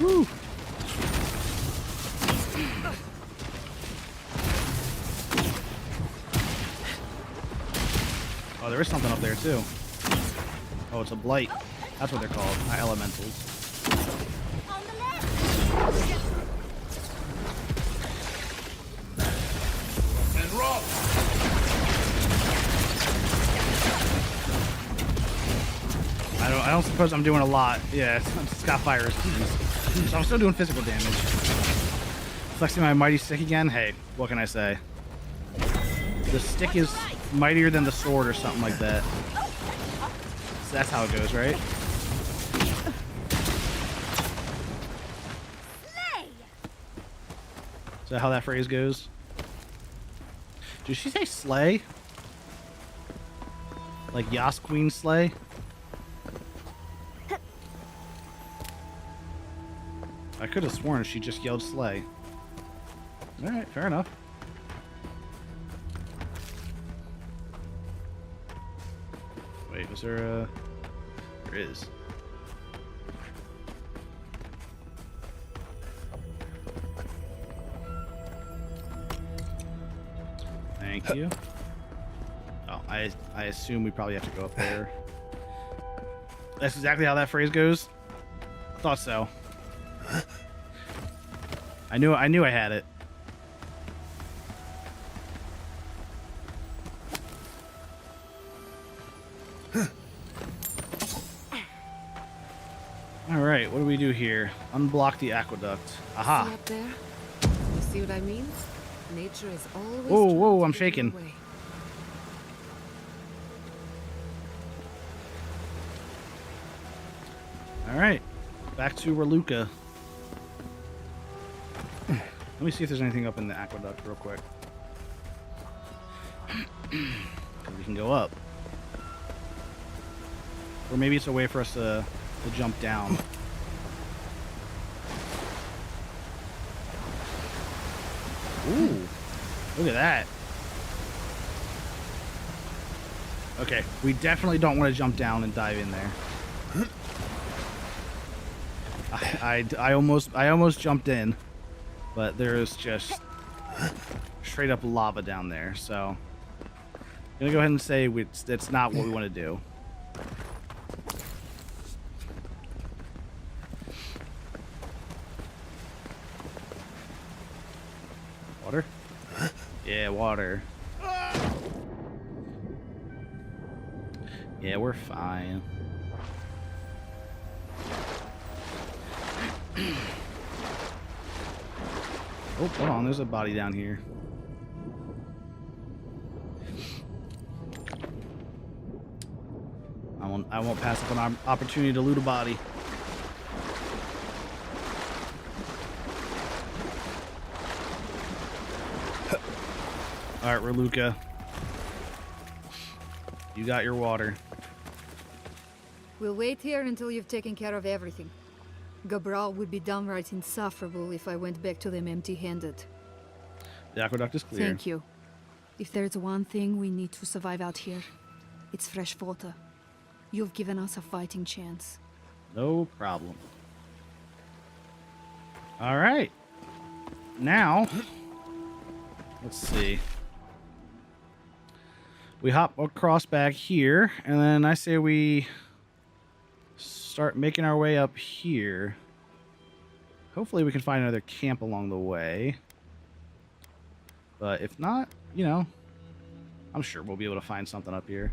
Woo! Oh, there is something up there too. Oh, it's a blight. That's what they're called, not elementals. I don't suppose I'm doing a lot. Yeah, it's got fire resistance. So I'm still doing physical damage. Flexing my mighty stick again. Hey, what can I say? The stick is mightier than the sword or something like that. So that's how it goes, right? Is that how that phrase goes? Did she say slay? Like Yas Queen slay? I could have sworn she just yelled slay. Alright, fair enough. Wait, was there a... There is. Thank you. Oh, I assume we probably have to go up there. That's exactly how that phrase goes? I thought so. I knew I had it. All right, what do we do here? Unblock the aqueduct. Aha. See up there? You see what I mean? Nature is always. Whoa, whoa, trying I'm to get shaking. away. All right, back to Raluca. Let me see if there's anything up in the aqueduct real quick. We can go up. Or maybe it's a way for us to jump down. Ooh, look at that. Okay, we definitely don't want to jump down and dive in there. I almost jumped in, but there is just straight up lava down there. So I'm gonna go ahead and say that's not what we want to do. Water? Yeah, water. Yeah, we're fine. Oh, hold on, there's a body down here. I won't pass up an opportunity to loot a body. All right, Raluca. You got your water. We'll wait here until you've taken care of everything. Gabral would be downright insufferable if I went back to them empty-handed. The aqueduct is clear. Thank you. If there's one thing we need to survive out here, it's fresh water. You've given us a fighting chance. No problem. All right. Now, let's see. We hop across back here, and then I say we start making our way up here. Hopefully we can find another camp along the way. But if not, you know, I'm sure we'll be able to find something up here.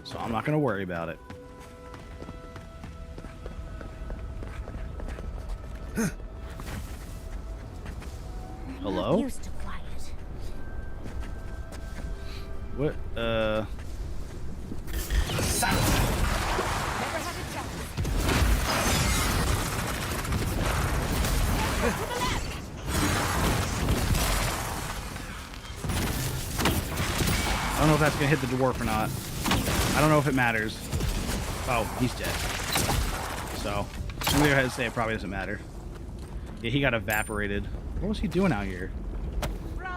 So I'm not going to worry about it. Hello? I'm used to quiet. What? I don't know if that's going to hit the dwarf or not. I don't know if it matters. Oh, he's dead. So, I'm going to go ahead and say it probably doesn't matter. Yeah, he got evaporated. What was he doing out here?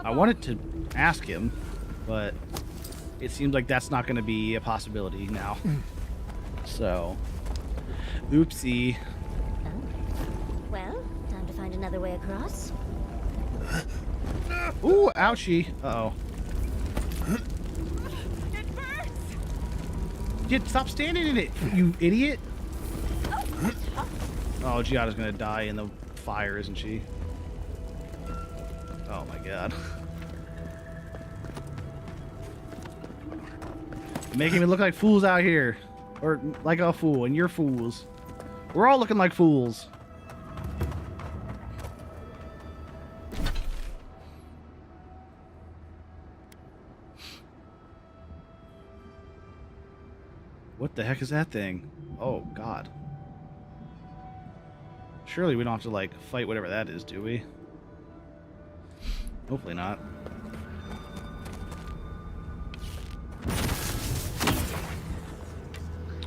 I wanted to ask him, but it seems like that's not going to be a possibility now. So, oopsie. Oh. Well, time to find another way across. Ooh, ouchie. Uh-oh. Dude, stop standing in it, you idiot. Oh, Giada's gonna die in the fire, isn't she? Oh my god. Making me look like fools out here. Or like a fool, and you're fools. We're all looking like fools. What the heck is that thing? Oh, God. Surely we don't have to, like, fight whatever that is, do we? Hopefully not.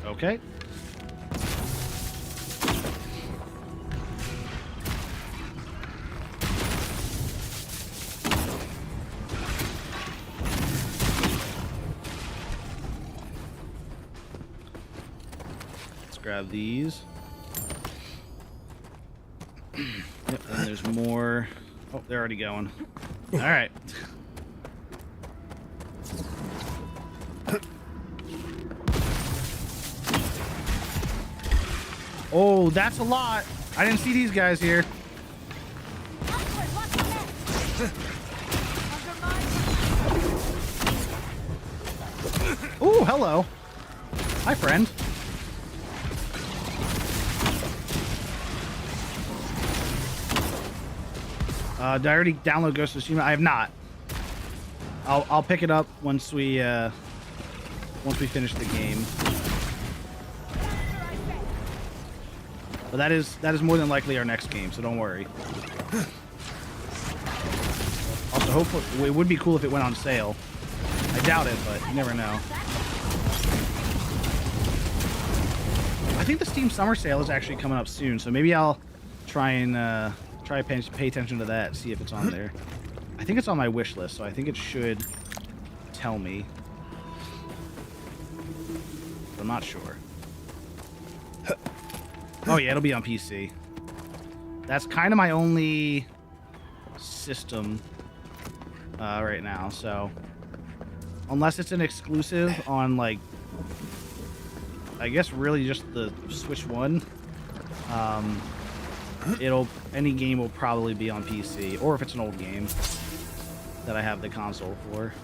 Okay. Grab these. Yep, and there's more. Oh, they're already going. All right. Oh, that's a lot. I didn't see these guys here. Oh, hello. Hi, friend. Did I already download Ghost of Tsushima? I have not. I'll pick it up once we finish the game. But that is more than likely our next game, so don't worry. Also, hopefully it would be cool if it went on sale. I doubt it, but you never know. I think the Steam Summer Sale is actually coming up soon, so maybe I'll try and pay attention to that, see if it's on there. I think it's on my wish list, so I think it should tell me. But I'm not sure. Oh yeah, it'll be on PC. That's kind of my only system right now, so unless it's an exclusive on, like, I guess really just the Switch 1, any game will probably be on PC, or if it's an old game that I have the console for,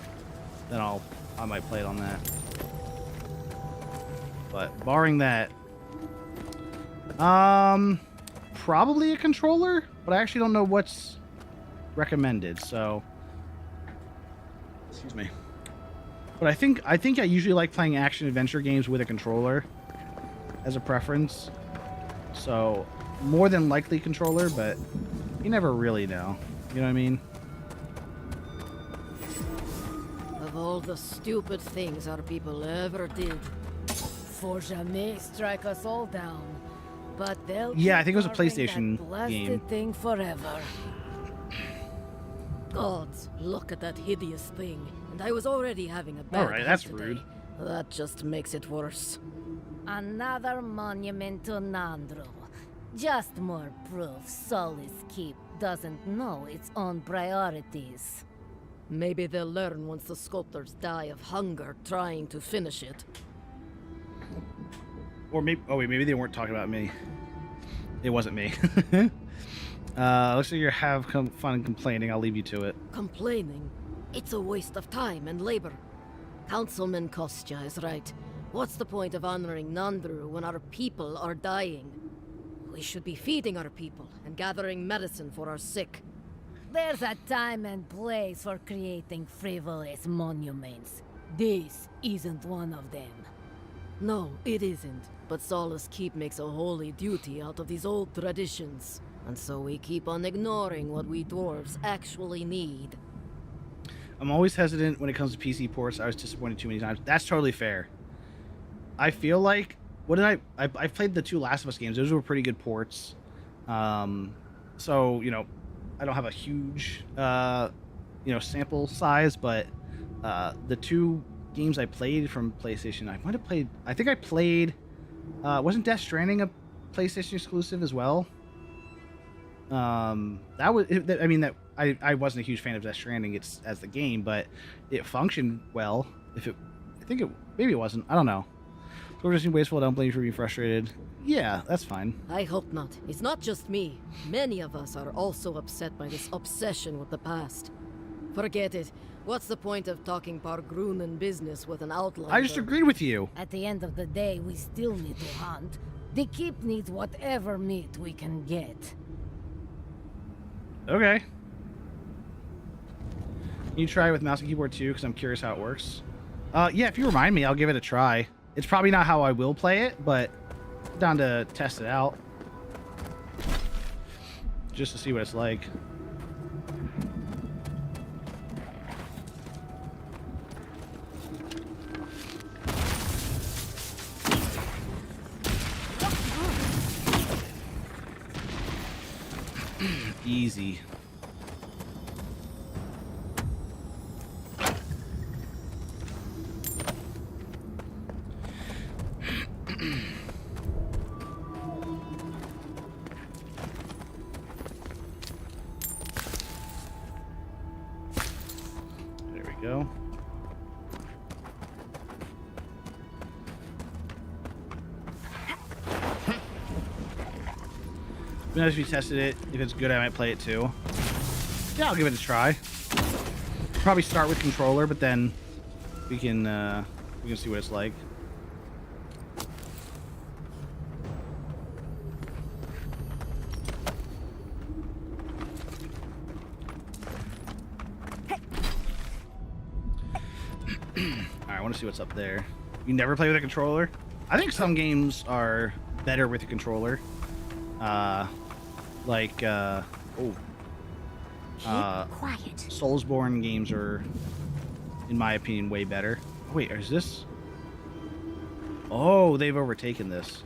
then I might play it on that. But barring that, probably a controller, but I actually don't know what's recommended, so excuse me. But I think I usually like playing action adventure games with a controller as a preference. So more than likely controller, but you never really know. You know what I mean? Of all the stupid things our people ever did, Forja may strike us all down, but they'll Yeah, I keep think it was a carving PlayStation that blasted game. thing forever. Gods, look at that hideous thing. And I was already having a bad Alright, that's day today. rude. That just makes it worse. Another monument to Nandro. Just more proof Solis Keep doesn't know its own priorities. Maybe they'll learn once the sculptors die of hunger trying to finish it. Or maybe, oh wait, maybe they weren't talking about me. It wasn't me. Looks like you have fun complaining. I'll leave you to it. Complaining? It's a waste of time and labor. Councilman Kostya is right. What's the point of honoring Nandru when our people are dying? We should be feeding our people and gathering medicine for our sick. There's a time and place for creating frivolous monuments. This isn't one of them. No, it isn't. But Solace Keep makes a holy duty out of these old traditions. And so we keep on ignoring what we dwarves actually need. I'm always hesitant when it comes to PC ports. I was disappointed too many times. That's totally fair. I feel like I played the 2 Last of Us games. Those were pretty good ports. So, you know, I don't have a huge you know, sample size, but the 2 games I played from PlayStation, I think I played wasn't Death Stranding a PlayStation exclusive as well? That was, I mean, that I wasn't a huge fan of Death Stranding as the game, but it functioned well. Maybe it wasn't. I don't know. So we're just wasteful. Don't blame you for being frustrated. Yeah, that's fine. I hope not. It's not just me. Many of us are also upset by this obsession with the past. Forget it. What's the point of talking Pargrunen business with an outlander? I just agreed with you. At the end of the day, we still need to hunt. The keep needs whatever meat we can get. Okay. Can you try with mouse and keyboard too? Because I'm curious how it works. Yeah, if you remind me, I'll give it a try. It's probably not how I will play it, but I'm down to test it out. Just to see what it's like. Easy. There we go. As we tested it, if it's good, I might play it too. Yeah, I'll give it a try. Probably start with controller, but then we can see what it's like. Alright, I want to see what's up there. You never play with a controller? I think some games are better with a controller. Quiet. Soulsborne games are, in my opinion, way better. Oh, wait, is this? Oh, they've overtaken this.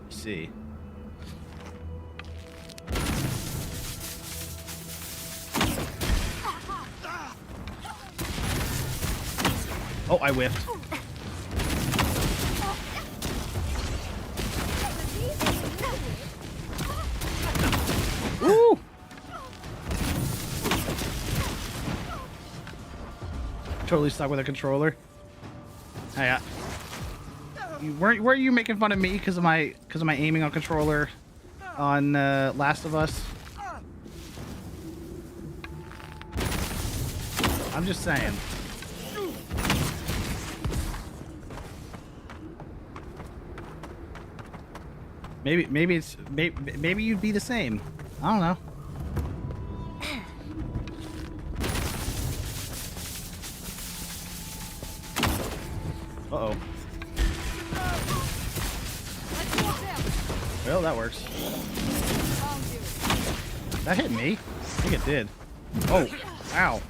Let's see. Oh, I whiffed. Woo! Totally stuck with a controller. Hey, were you making fun of me because of my aiming on controller on Last of Us? I'm just saying. Maybe you'd be the same. I don't know. Uh-oh. Well, that works. That hit me. I think it did. Oh, ow.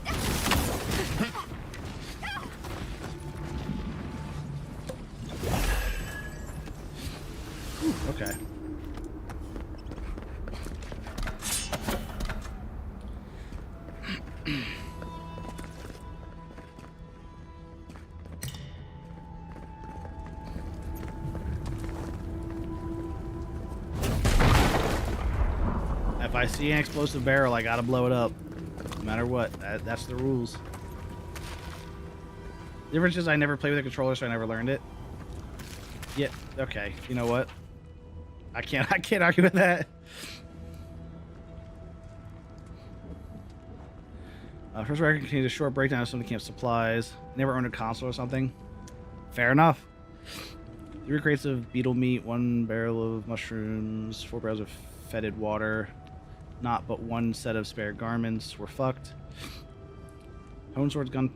I see an explosive barrel, I gotta blow it up. No matter what. That's the rules. The difference is I never played with a controller, so I never learned it. Yeah, okay. You know what? I can't argue with that. First record contains a short breakdown of some of the camp supplies. Never owned a console or something. Fair enough. 3 crates of beetle meat, 1 barrel of mushrooms, 4 barrels of fetid water, not but 1 set of spare garments. We're fucked. Hone swords, gun.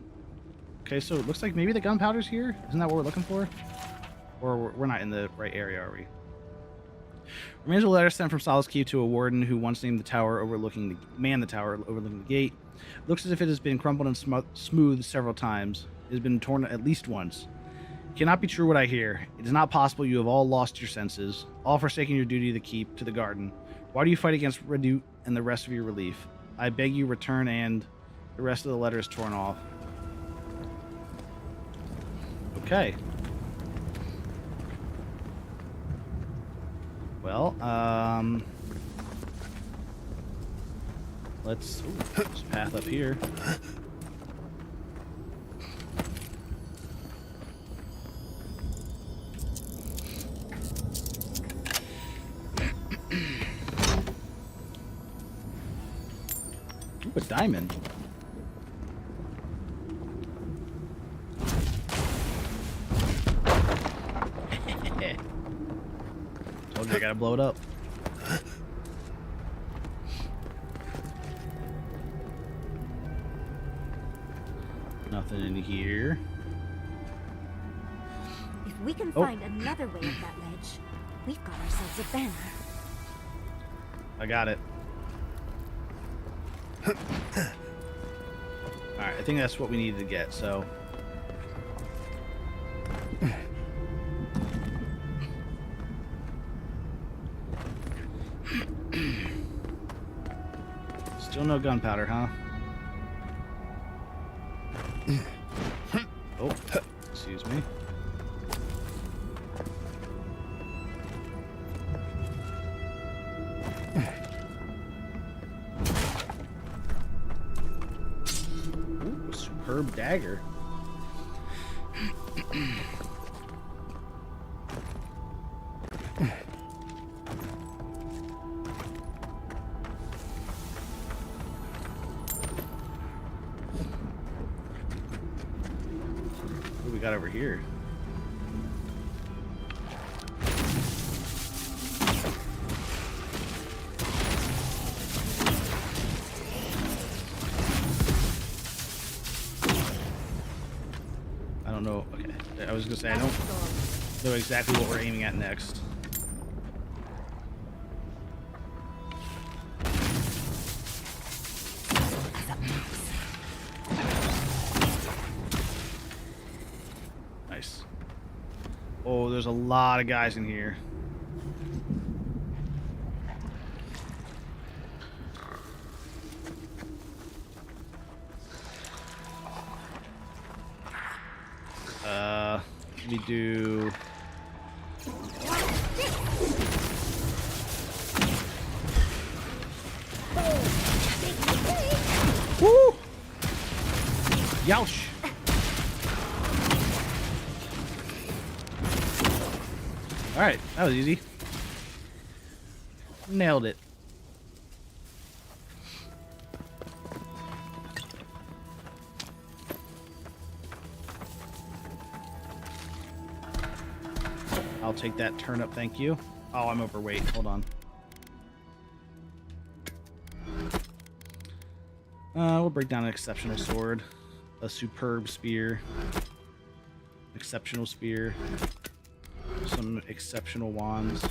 Okay, so it looks like maybe the gunpowder's here. Isn't that what we're looking for? Or we're not in the right area, are we? Remains of a letter sent from Solace Keep to a warden who once named the tower overlooking the gate. Looks as if it has been crumpled and smoothed several times. It has been torn at least once. It cannot be true what I hear. It is not possible you have all lost your senses, all forsaken your duty to the keep, to the garden. Why do you fight against Redoute and the rest of your relief? I beg you return, and the rest of the letter is torn off. Okay. Well, let's path up here. Ooh, a diamond. Told you I gotta blow it up. Nothing in here. If we can find another way up that ledge, we've got ourselves a banner. I got it. Alright, I think that's what we needed to get, so. Still no gunpowder, huh? Oh, excuse me. Ooh, a superb dagger. What do we got over here? I don't know. Okay, I was gonna say I don't know exactly what we're aiming at next. Nice. Oh, there's a lot of guys in here. Let me do. Woo! Youch! Alright, that was easy. Nailed it. I'll take that turnip, thank you. Oh, I'm overweight. Hold on. We'll break down an exceptional sword, a superb spear, exceptional spear, some exceptional wands.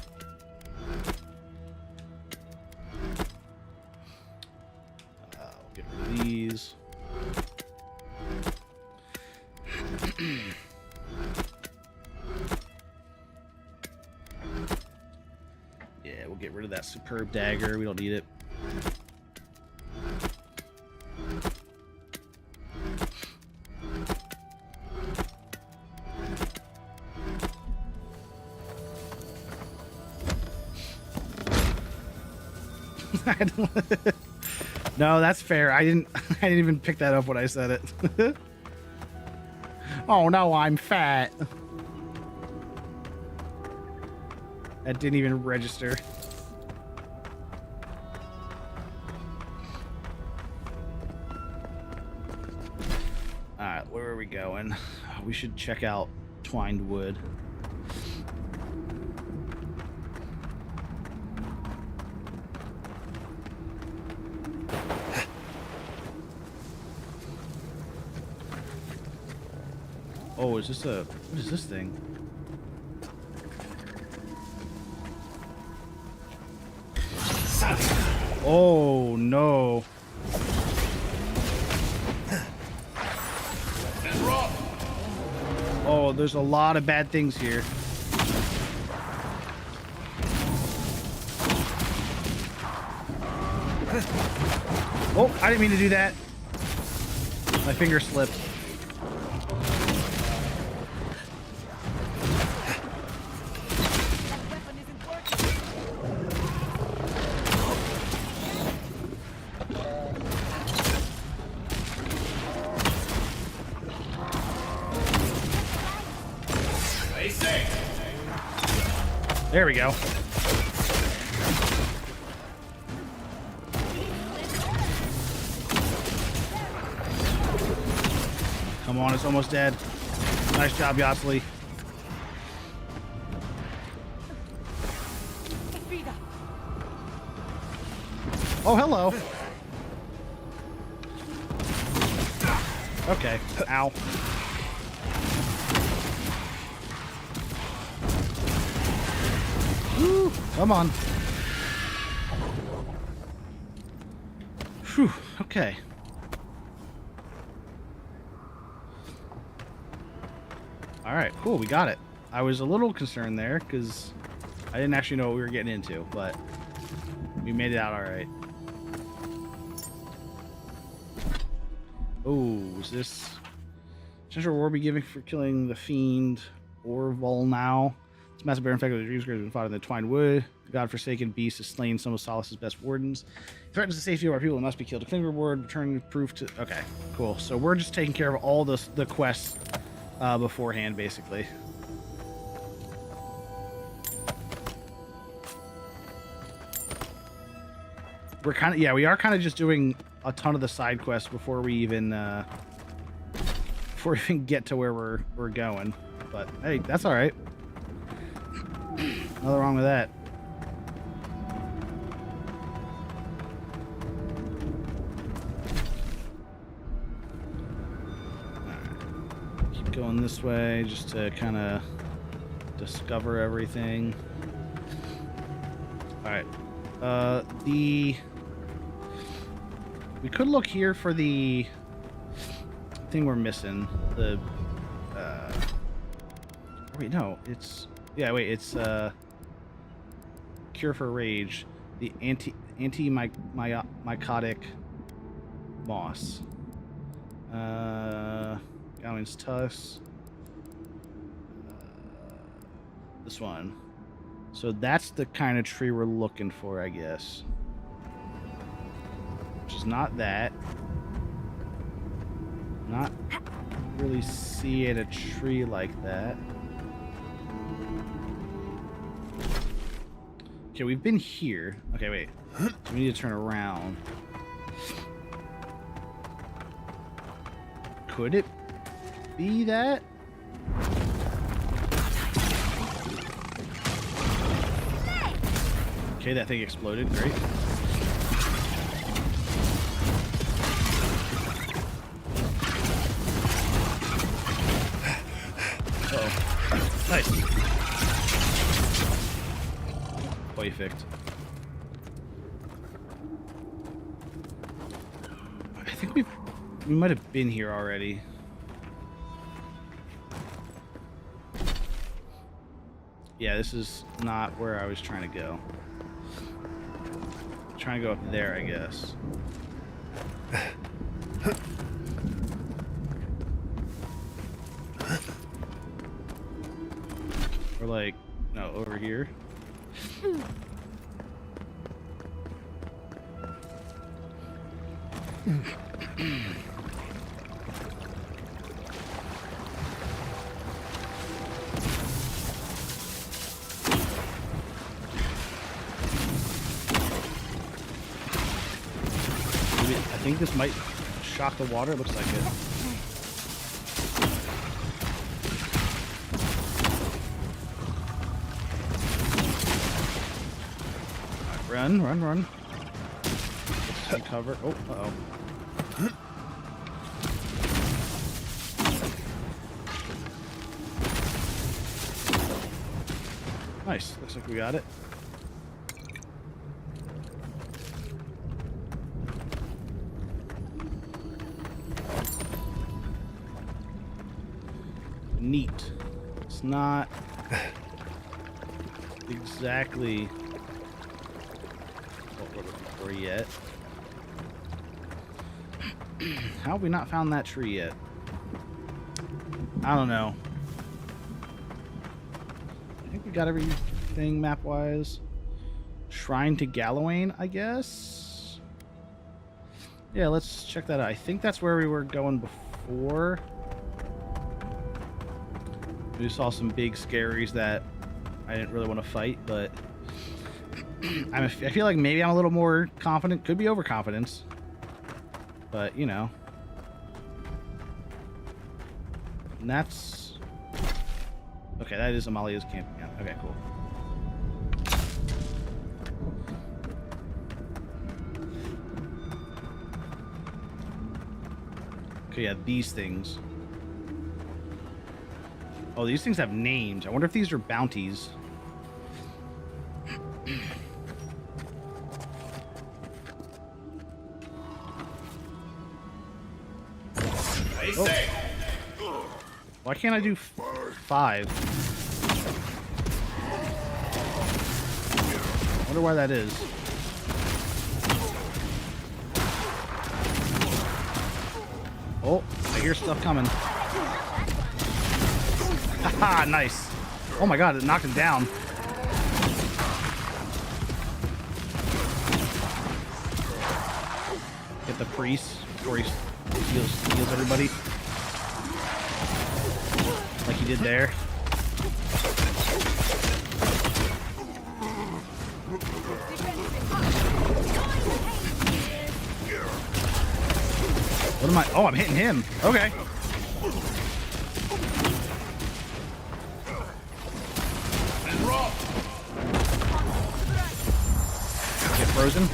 We'll get rid of these. Yeah, we'll get rid of that superb dagger. We don't need it. No, that's fair. I didn't even pick that up when I said it. Oh no, I'm fat. That didn't even register. Alright, where are we going? We should check out Twined Wood. Oh, is this a... What is this thing? Oh, no. Oh, there's a lot of bad things here. Oh, I didn't mean to do that. My finger slipped. There we go. Come on, it's almost dead. Nice job, Yosley. Oh, hello. Okay. Ow. Woo, come on. Whew, okay. All right, cool, we got it. I was a little concerned there because I didn't actually know what we were getting into, but we made it out all right. Oh, is this potential reward be giving for killing the fiend Orval now? This massive bear infected with the dreams has been fought in the Twined Wood. The godforsaken beast has slain some of Solace's best wardens. It threatens the safety of our people and must be killed. A clean reward, return proof to... Okay, cool. So we're just taking care of all the quests beforehand, basically. We're kind of... Yeah, we are kind of just doing a ton of the side quests before we even get to where we're going. But hey, that's all right. Nothing wrong with that. Right. Keep going this way just to kind of discover everything. All right. We could look here for the thing we're missing. The wait, no, it's it's cure for rage. The anti-mycotic moss. Gowan's tusk. This one. So that's the kind of tree we're looking for, I guess. Which is not that. Not really seeing a tree like that. Okay, we've been here. Okay, wait. So we need to turn around. Could it be that? Okay, that thing exploded. Great. Uh-oh. Nice. Perfect. I think we might have been here already. Yeah, this is not where I was trying to go. I'm trying to go up there, I guess. Or like, no, over here. I think this might shock the water. Looks like it. Run, run, run. Get cover. Oh, uh-oh. Nice. Looks like we got it. Neat. It's not exactly what we're looking for yet. How have we not found that tree yet? I don't know. I think we got everything map-wise. Shrine to Gallowayne, I guess? Yeah, let's check that out. I think that's where we were going before. We saw some big scaries that I didn't really want to fight, but I feel like maybe I'm a little more confident. Could be overconfidence, but you know. And that's okay. That is Amalia's camping out. Okay, cool. Okay, yeah, these things. Oh, these things have names. I wonder if these are bounties. Oh. Why can't I do 5? I wonder why that is. Oh, I hear stuff coming. Haha, nice. Oh my god, it knocked him down. Get the priest before he heals everybody. Like he did there. What am I? Oh, I'm hitting him. Okay. Get frozen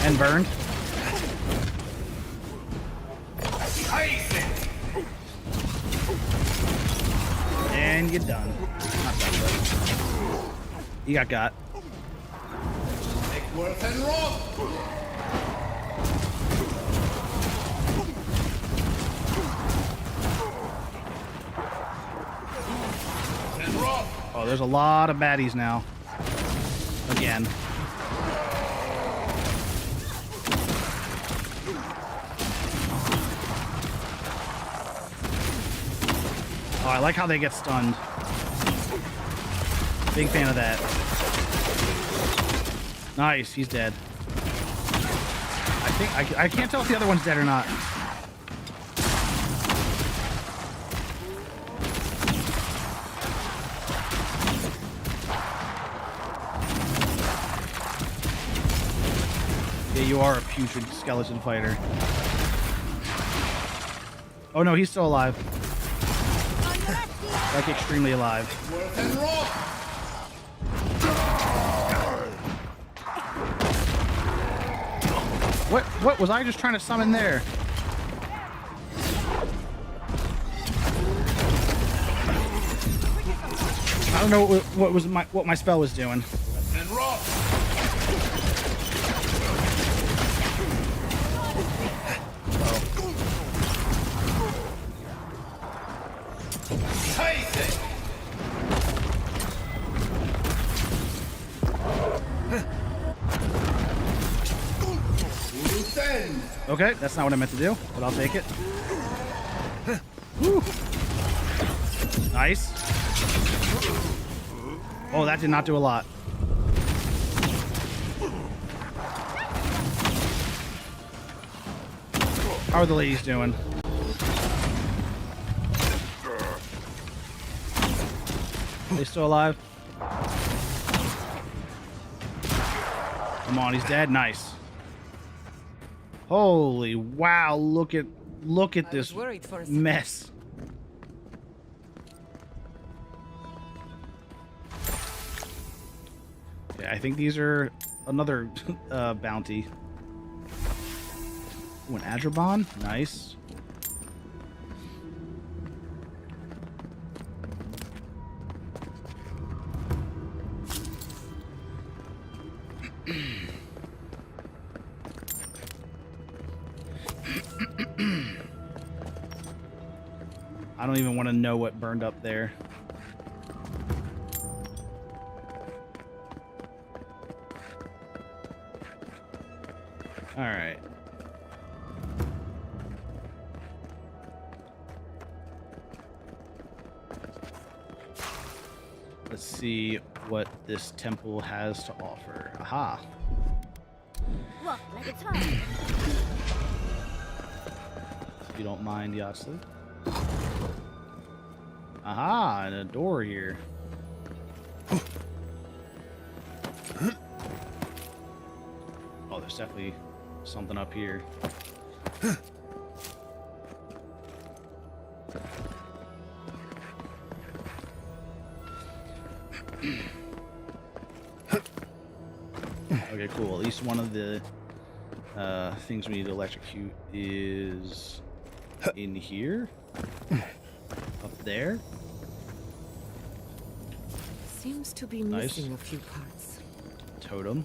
and burned. And you're done. Not done, but you got. Oh, there's a lot of baddies now. Again. Oh, I like how they get stunned. Big fan of that. Nice, he's dead. I think I can't tell if the other one's dead or not. Yeah, you are a putrid skeleton fighter. Oh no, he's still alive. Like extremely alive. What was I just trying to summon there? I don't know what my spell was doing. Okay, that's not what I meant to do, but I'll take it. Woo. Nice. Oh, that did not do a lot. How are the ladies doing? They still alive? Come on, he's dead. Nice. Holy wow! Look at I this was worried for a second. mess. Yeah, I think these are another bounty. Ooh, an Adrabon? Nice. I don't even want to know what burned up there. All right. Let's see what this temple has to offer. Aha. Walk like a child. If you don't mind, Yatsu. Aha, and a door here. Oh, there's definitely something up here. Okay, cool. At least one of the things we need to electrocute is in here. Up there. Seems to be Nice. missing a few parts. Totem.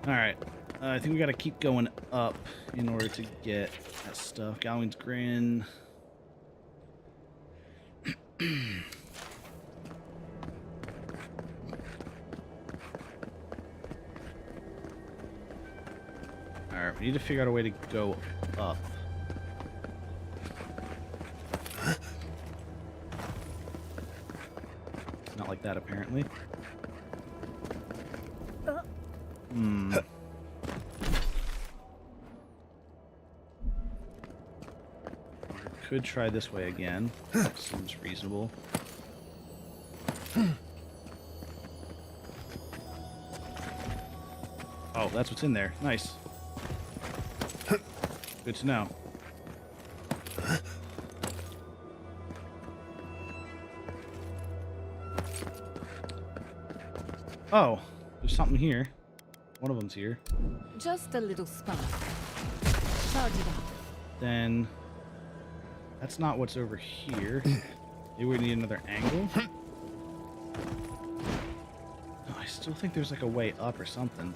Alright. I think we gotta keep going up in order to get that stuff. Gawain's Grin. Alright, we need to figure out a way to go up. Not like that, apparently. Hmm. Could try this way again. Seems reasonable. Oh, that's what's in there. Nice. Good to know. Oh, there's something here. One of them's here. Just a little spark. Charge it up. Then that's not what's over here. Maybe we need another angle. No, I still think there's like a way up or something.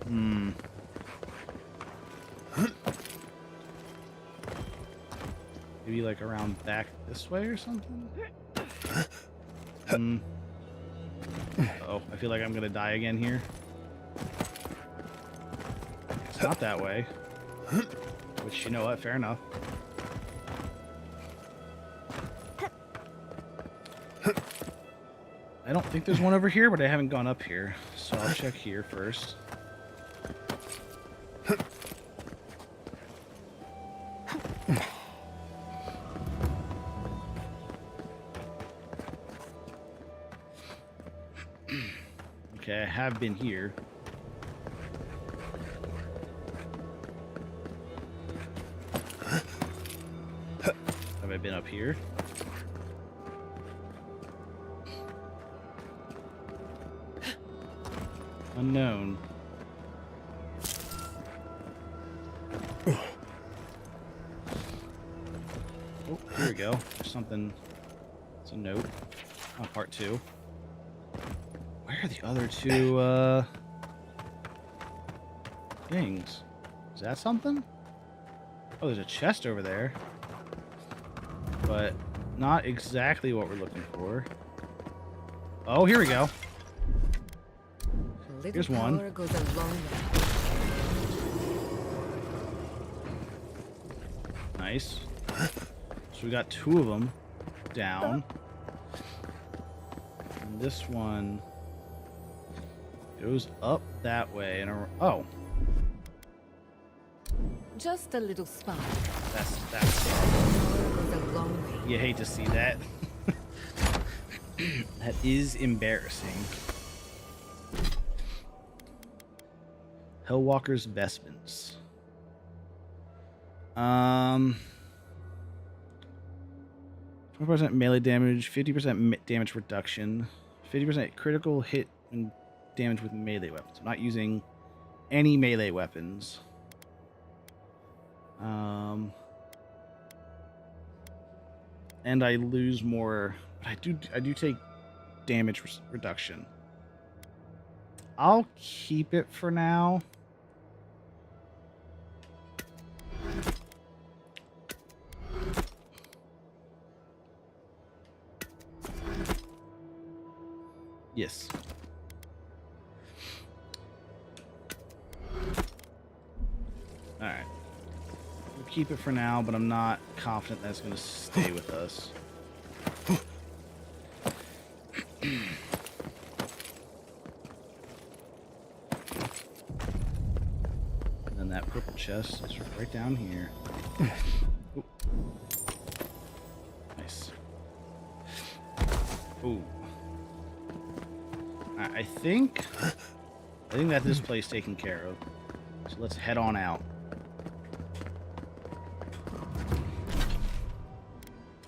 Hmm. Maybe like around back this way or something? Hmm. Oh, I feel like I'm gonna die again here. It's not that way. Which, you know what, fair enough. I don't think there's one over here, but I haven't gone up here. So I'll check here first. Okay, I have been here. Have I been up here? Unknown. Oh, here we go. There's something. It's a note. On part 2. Where are the other 2 things? Is that something? Oh, there's a chest over there. But not exactly what we're looking for. Oh, here we go. A little Here's one. power goes a long way. Nice. So we got 2 of them. down. And this one goes up that way and oh, Just a little spot. that's Goes a long way. you hate to see that. That is embarrassing. Hellwalker's vestments. 20% melee damage, 50% damage reduction, 50% critical hit and damage with melee weapons. I'm not using any melee weapons. And I lose more, but I do take damage reduction. I'll keep it for now. Yes. All right. We'll keep it for now, but I'm not confident that's going to stay with us. And then that purple chest is right down here. Ooh. Nice. Ooh. I think that this place is taken care of. So let's head on out.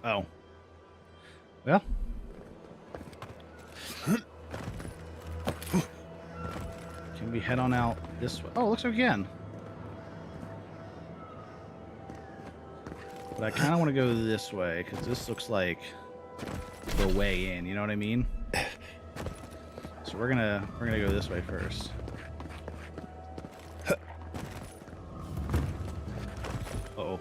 Oh. Well. Can we head on out this way? Oh, looks like we can. But I kind of want to go this way because this looks like the way in. You know what I mean? So we're gonna go this way first. Uh-oh.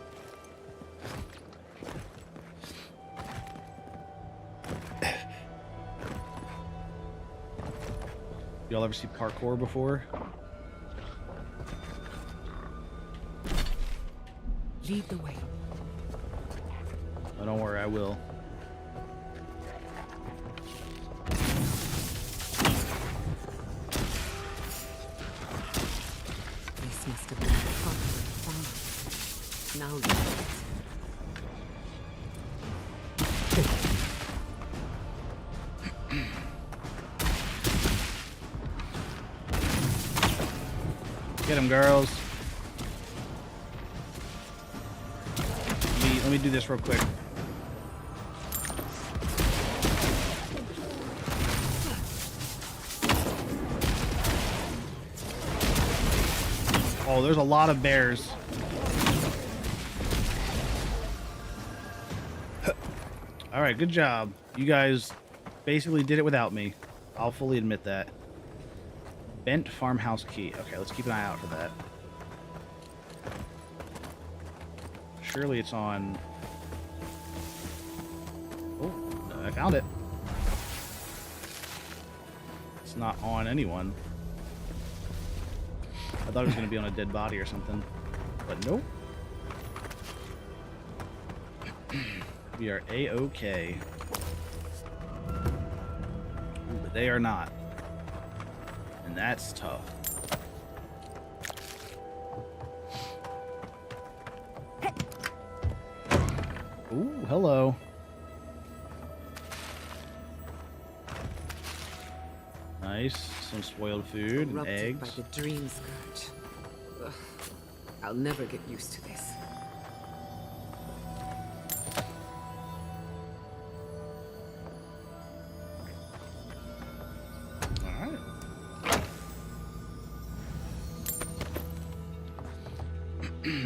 Y'all ever see parkour before? Lead the way. Oh, don't worry, I will. This must have been a popular farm. Now look at it. Get him, girls. Let me do this real quick. Oh, there's a lot of bears. All right, good job. You guys basically did it without me. I'll fully admit that. Bent farmhouse key. Okay, let's keep an eye out for that. Surely it's on... Oh, I found it. It's not on anyone. I thought it was going to be on a dead body or something. But nope. We are A-okay. But they are not. And that's tough. Ooh, hello. Nice. Some spoiled food and Corrupted eggs. by the dream scourge. Ugh, I'll never get used to this.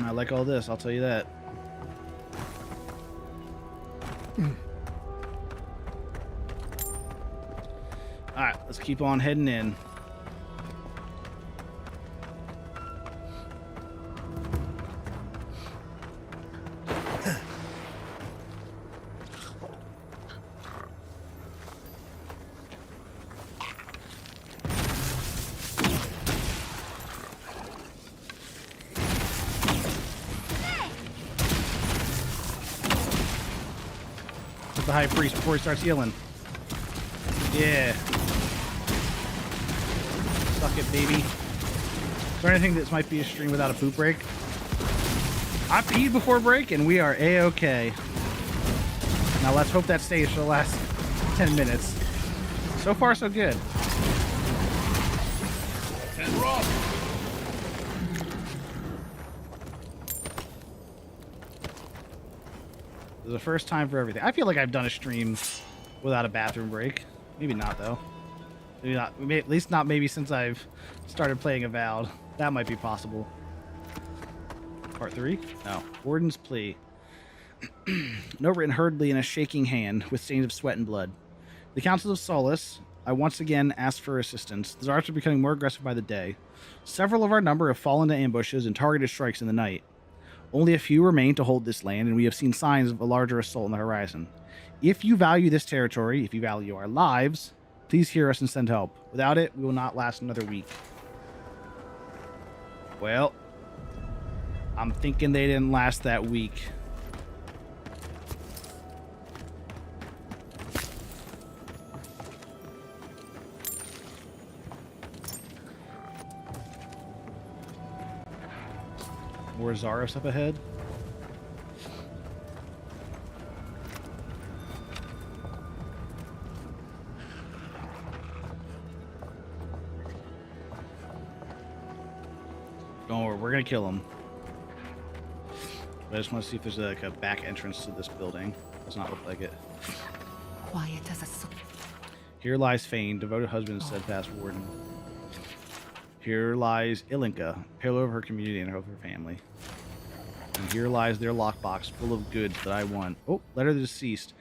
I like all this, I'll tell you that. Alright, let's keep on heading in. with the high priest before he starts healing. Yeah. Suck it, baby. Is there anything that might be a stream without a poop break? I peed before break, and we are A-okay. Now let's hope that stays for the last 10 minutes. So far, so good. And Rob. This is the first time for everything. I feel like I've done a stream without a bathroom break. Maybe not, though. Maybe not. At least not maybe since I've started playing Avowed. That might be possible. Part 3? No. Warden's plea. Note written hurriedly in a shaking hand with stains of sweat and blood. The Council of Solace, I once again asked for assistance. The Zarts are becoming more aggressive by the day. Several of our number have fallen to ambushes and targeted strikes in the night. Only a few remain to hold this land, and we have seen signs of a larger assault on the horizon. If you value this territory, if you value our lives, please hear us and send help. Without it, we will not last another week. Well, I'm thinking they didn't last that week. More Zaros up ahead. Don't worry, we're gonna kill him. But I just want to see if there's like a back entrance to this building. Does not look like it. Quiet as a soul. Here lies Fane, devoted husband and steadfast warden. Here lies Ilinka, pillar of her community and of her family. And here lies their lockbox full of goods that I want. Oh, letter of the deceased.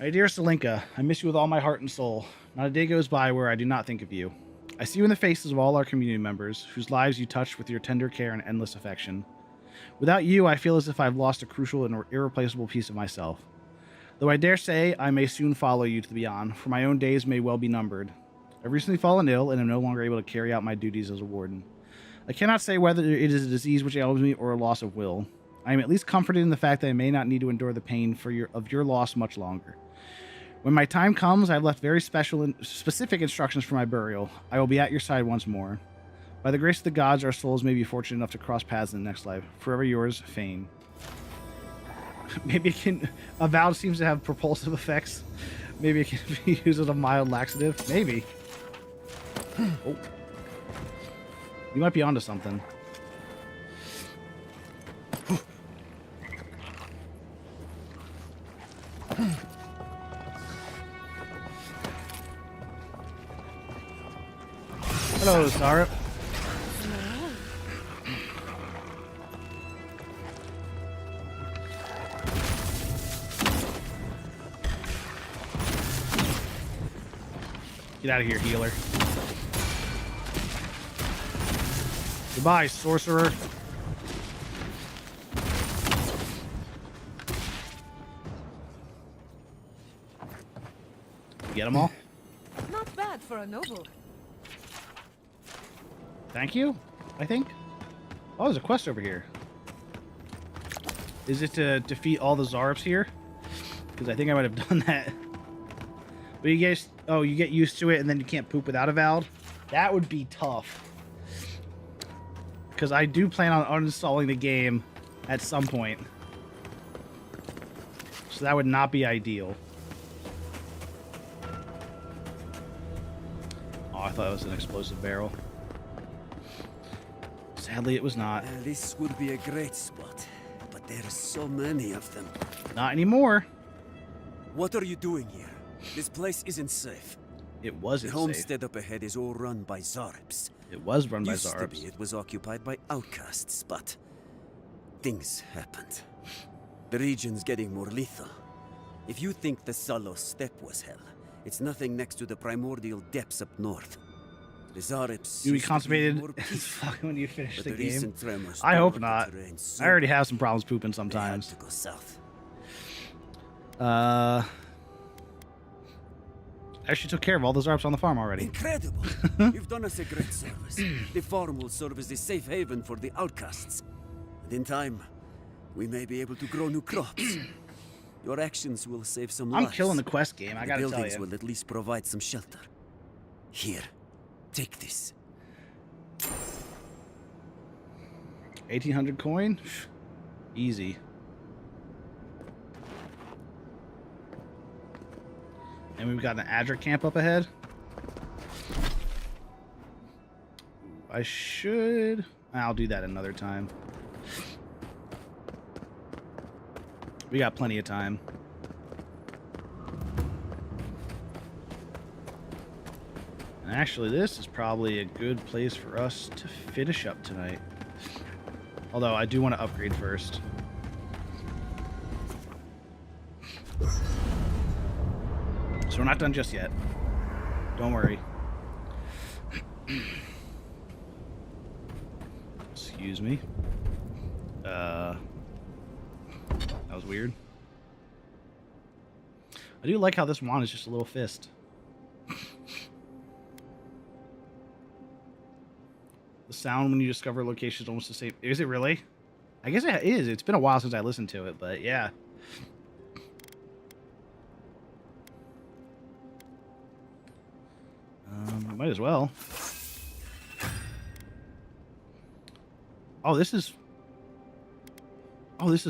My dearest Ilinka, I miss you with all my heart and soul. Not a day goes by where I do not think of you. I see you in the faces of all our community members, whose lives you touched with your tender care and endless affection. Without you, I feel as if I've lost a crucial and irreplaceable piece of myself. Though I dare say I may soon follow you to the beyond, for my own days may well be numbered. I've recently fallen ill and am no longer able to carry out my duties as a warden. I cannot say whether it is a disease which ails me or a loss of will. I am at least comforted in the fact that I may not need to endure the pain of your loss much longer. When my time comes, I have left very special and specific instructions for my burial. I will be at your side once more. By the grace of the gods, our souls may be fortunate enough to cross paths in the next life. Forever yours, Fane. Maybe it can... Avowed seems to have propulsive effects. Maybe it can be used as a mild laxative. Maybe. Oh. You might be onto something. Hello, Zara. Get out of here, healer. Goodbye, sorcerer. You get them all? Not bad for a noble. Thank you, I think. Oh, there's a quest over here. Is it to defeat all the Zarps here? Because I think I might have done that. But you guys... Oh, you get used to it and then you can't poop without Avowed? That would be tough. Because I do plan on uninstalling the game at some point. So that would not be ideal. Oh, I thought it was an explosive barrel. Sadly, it was not. This would be a great spot, but there are so many of them. Not anymore. What are you doing here? This place isn't safe. It wasn't The homestead up ahead is all run by Zarps. It was run by Used to be Zarps. it was occupied by outcasts, but things happened. The region's getting more lethal. If you think the Salo steppe was hell, it's nothing next to the primordial depths up north. The Zarps You'll be used to constipated more as peaceful, fuck when you finish but the game. recent tremors I hope turned the not. terrain so I already have some problems pooping they had sometimes. to go south. Actually took care of all those Zarps on the farm already. Incredible! You've done us a great service. The farm will serve as a safe haven for the outcasts. And in time, we may be able to grow new crops. Your actions will save some I'm lives. killing the quest game, I The gotta tell buildings you. will at least provide some shelter. Here, take this. 1800 coin? Easy. And we've got an Adra camp up ahead. I should... I'll do that another time. We got plenty of time. And actually, this is probably a good place for us to finish up tonight. Although, I do want to upgrade first. So we're not done just yet. Don't worry. Excuse me. That was weird. I do like how this wand is just a little fist. The sound when you discover a location is almost the same. Is it really? I guess it is. It's been a while since I listened to it, but yeah. Might as well. Oh, this is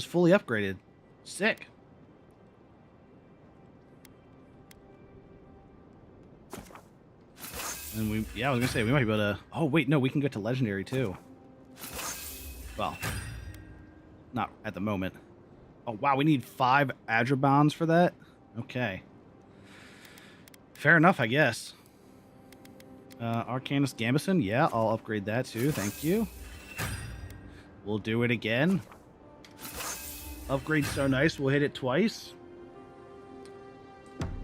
fully upgraded. Sick. And I was gonna say we might be able to. Oh wait, no, we can get to legendary too. Well, not at the moment. Oh wow, we need 5 Adra bonds for that. Okay. Fair enough, I guess. Arcanus Gambison, yeah, I'll upgrade that too. Thank you. We'll do it again. Upgrade's so nice, we'll hit it twice.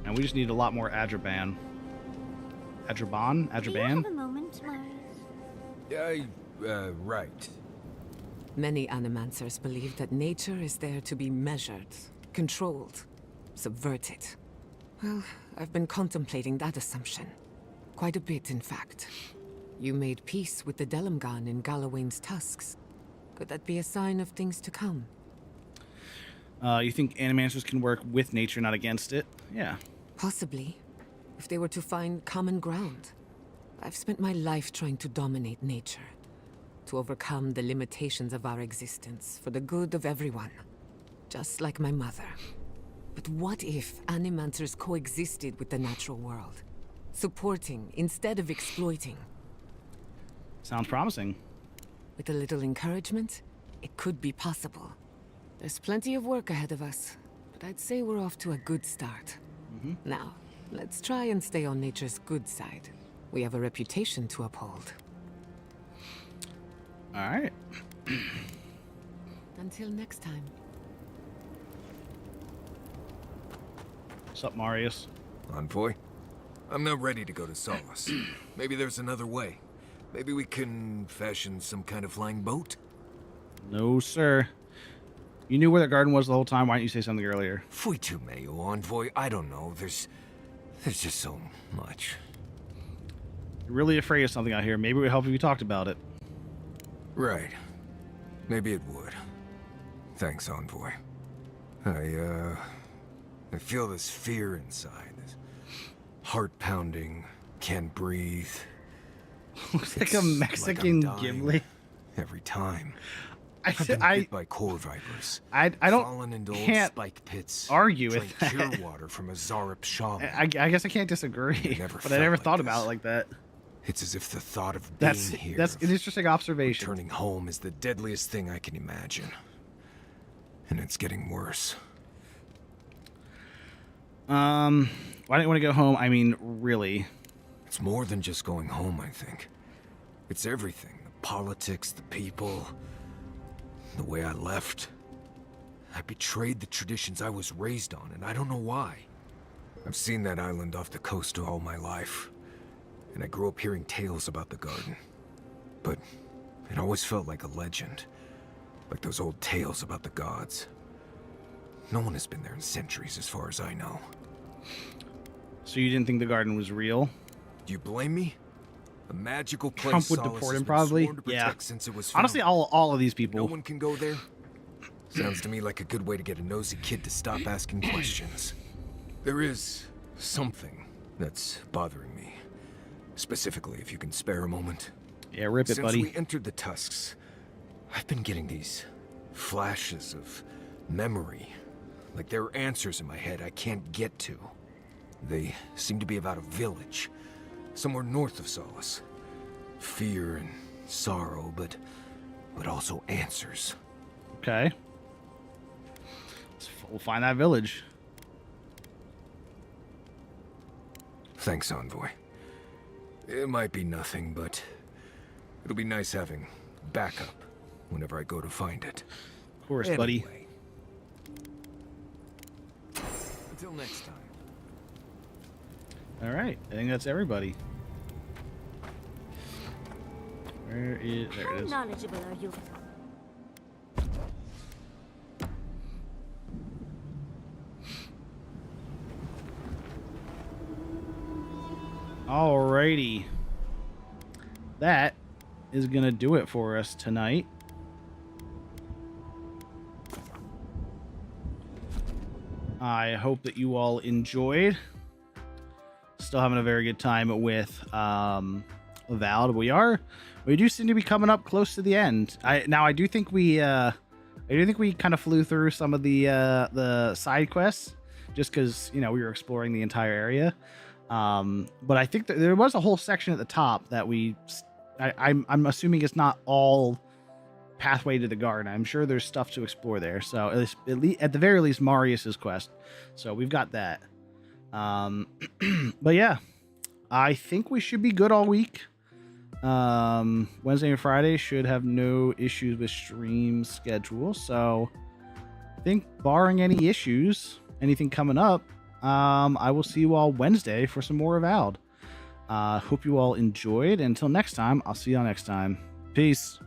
And we just need a lot more Adraban. Adraban? Do you have a moment, Marius? Right. Many animancers believe that nature is there to be measured, controlled, subverted. Well, I've been contemplating that assumption. Quite a bit, in fact. You made peace with the Delimgan in Galawain's tusks. Could that be a sign of things to come? You think animancers can work with nature, not against it? Yeah. Possibly. If they were to find common ground. I've spent my life trying to dominate nature. To overcome the limitations of our existence for the good of everyone. Just like my mother. But what if animancers coexisted with the natural world? Supporting instead of exploiting. Sounds promising. With a little encouragement, it could be possible. There's plenty of work ahead of us, but I'd say we're off to a good start. Now, let's try and stay on nature's good side. We have a reputation to uphold. All right. Until next time. What's up, Marius? Envoy? I'm not ready to go to Solace. Maybe there's another way. Maybe we can fashion some kind of flying boat? No, sir. You knew where the garden was the whole time. Why didn't you say something earlier? Fui tu meio, Envoy. I don't know. There's just so much. You're really afraid of something out here. Maybe it would help if you talked about it. Right. Maybe it would. Thanks, Envoy. I feel this fear inside. This heart pounding, can't breathe. Looks like a Mexican like I'm dying Ghibli. Every time. I've been bit by core vipers. I fallen into old can't spike pits. argue with drank that. pure water from a Zarep shaman. I guess I can't disagree, never but I felt never like thought this. about it like that. It's as if the thought of being That's here, an interesting observation. returning home, is the deadliest thing I can imagine. And it's getting worse. Why don't you want to go home? I mean, really. It's more than just going home, I think. It's everything. The politics, the people, the way I left. I betrayed the traditions I was raised on, and I don't know why. I've seen that island off the coast all my life. And I grew up hearing tales about the garden. But it always felt like a legend. Like those old tales about the gods. No one has been there in centuries as far as I know. So you didn't think the garden was real? Do you blame me? A magical place Trump would Solace deport has him, been probably. sworn to Yeah. protect since it was found. Honestly, all of these people. No one can go there? Sounds to me like a good way to get a nosy kid to stop asking questions. There is something that's bothering me. Specifically, if you can spare a moment. Yeah, rip it, buddy. Since we entered the Tusks, I've been getting these flashes of memory. Like there are answers in my head I can't get to. They seem to be about a village, somewhere north of Solace. Fear and sorrow, but also answers. Okay. We'll find that village. Thanks, Envoy. It might be nothing, but it'll be nice having backup whenever I go to find it. Of course, buddy. Until next time. All right. I think that's everybody. There How it is. knowledgeable are you? Alrighty. That is going to do it for us tonight. I hope that you all enjoyed. Still having a very good time with Avowed. We do seem to be coming up close to the end. I do think we kind of flew through some of the side quests just because we were exploring the entire area. But I think that there was a whole section at the top that I'm assuming it's not all pathway to the garden. I'm sure there's stuff to explore there. So at the very least, Marius's quest. So we've got that. But yeah, I think we should be good all week. Wednesday and Friday should have no issues with stream schedule. So I think barring any issues, anything coming up, I will see you all Wednesday for some more Avowed. Hope you all enjoyed. Until next time, I'll see you all next time. Peace.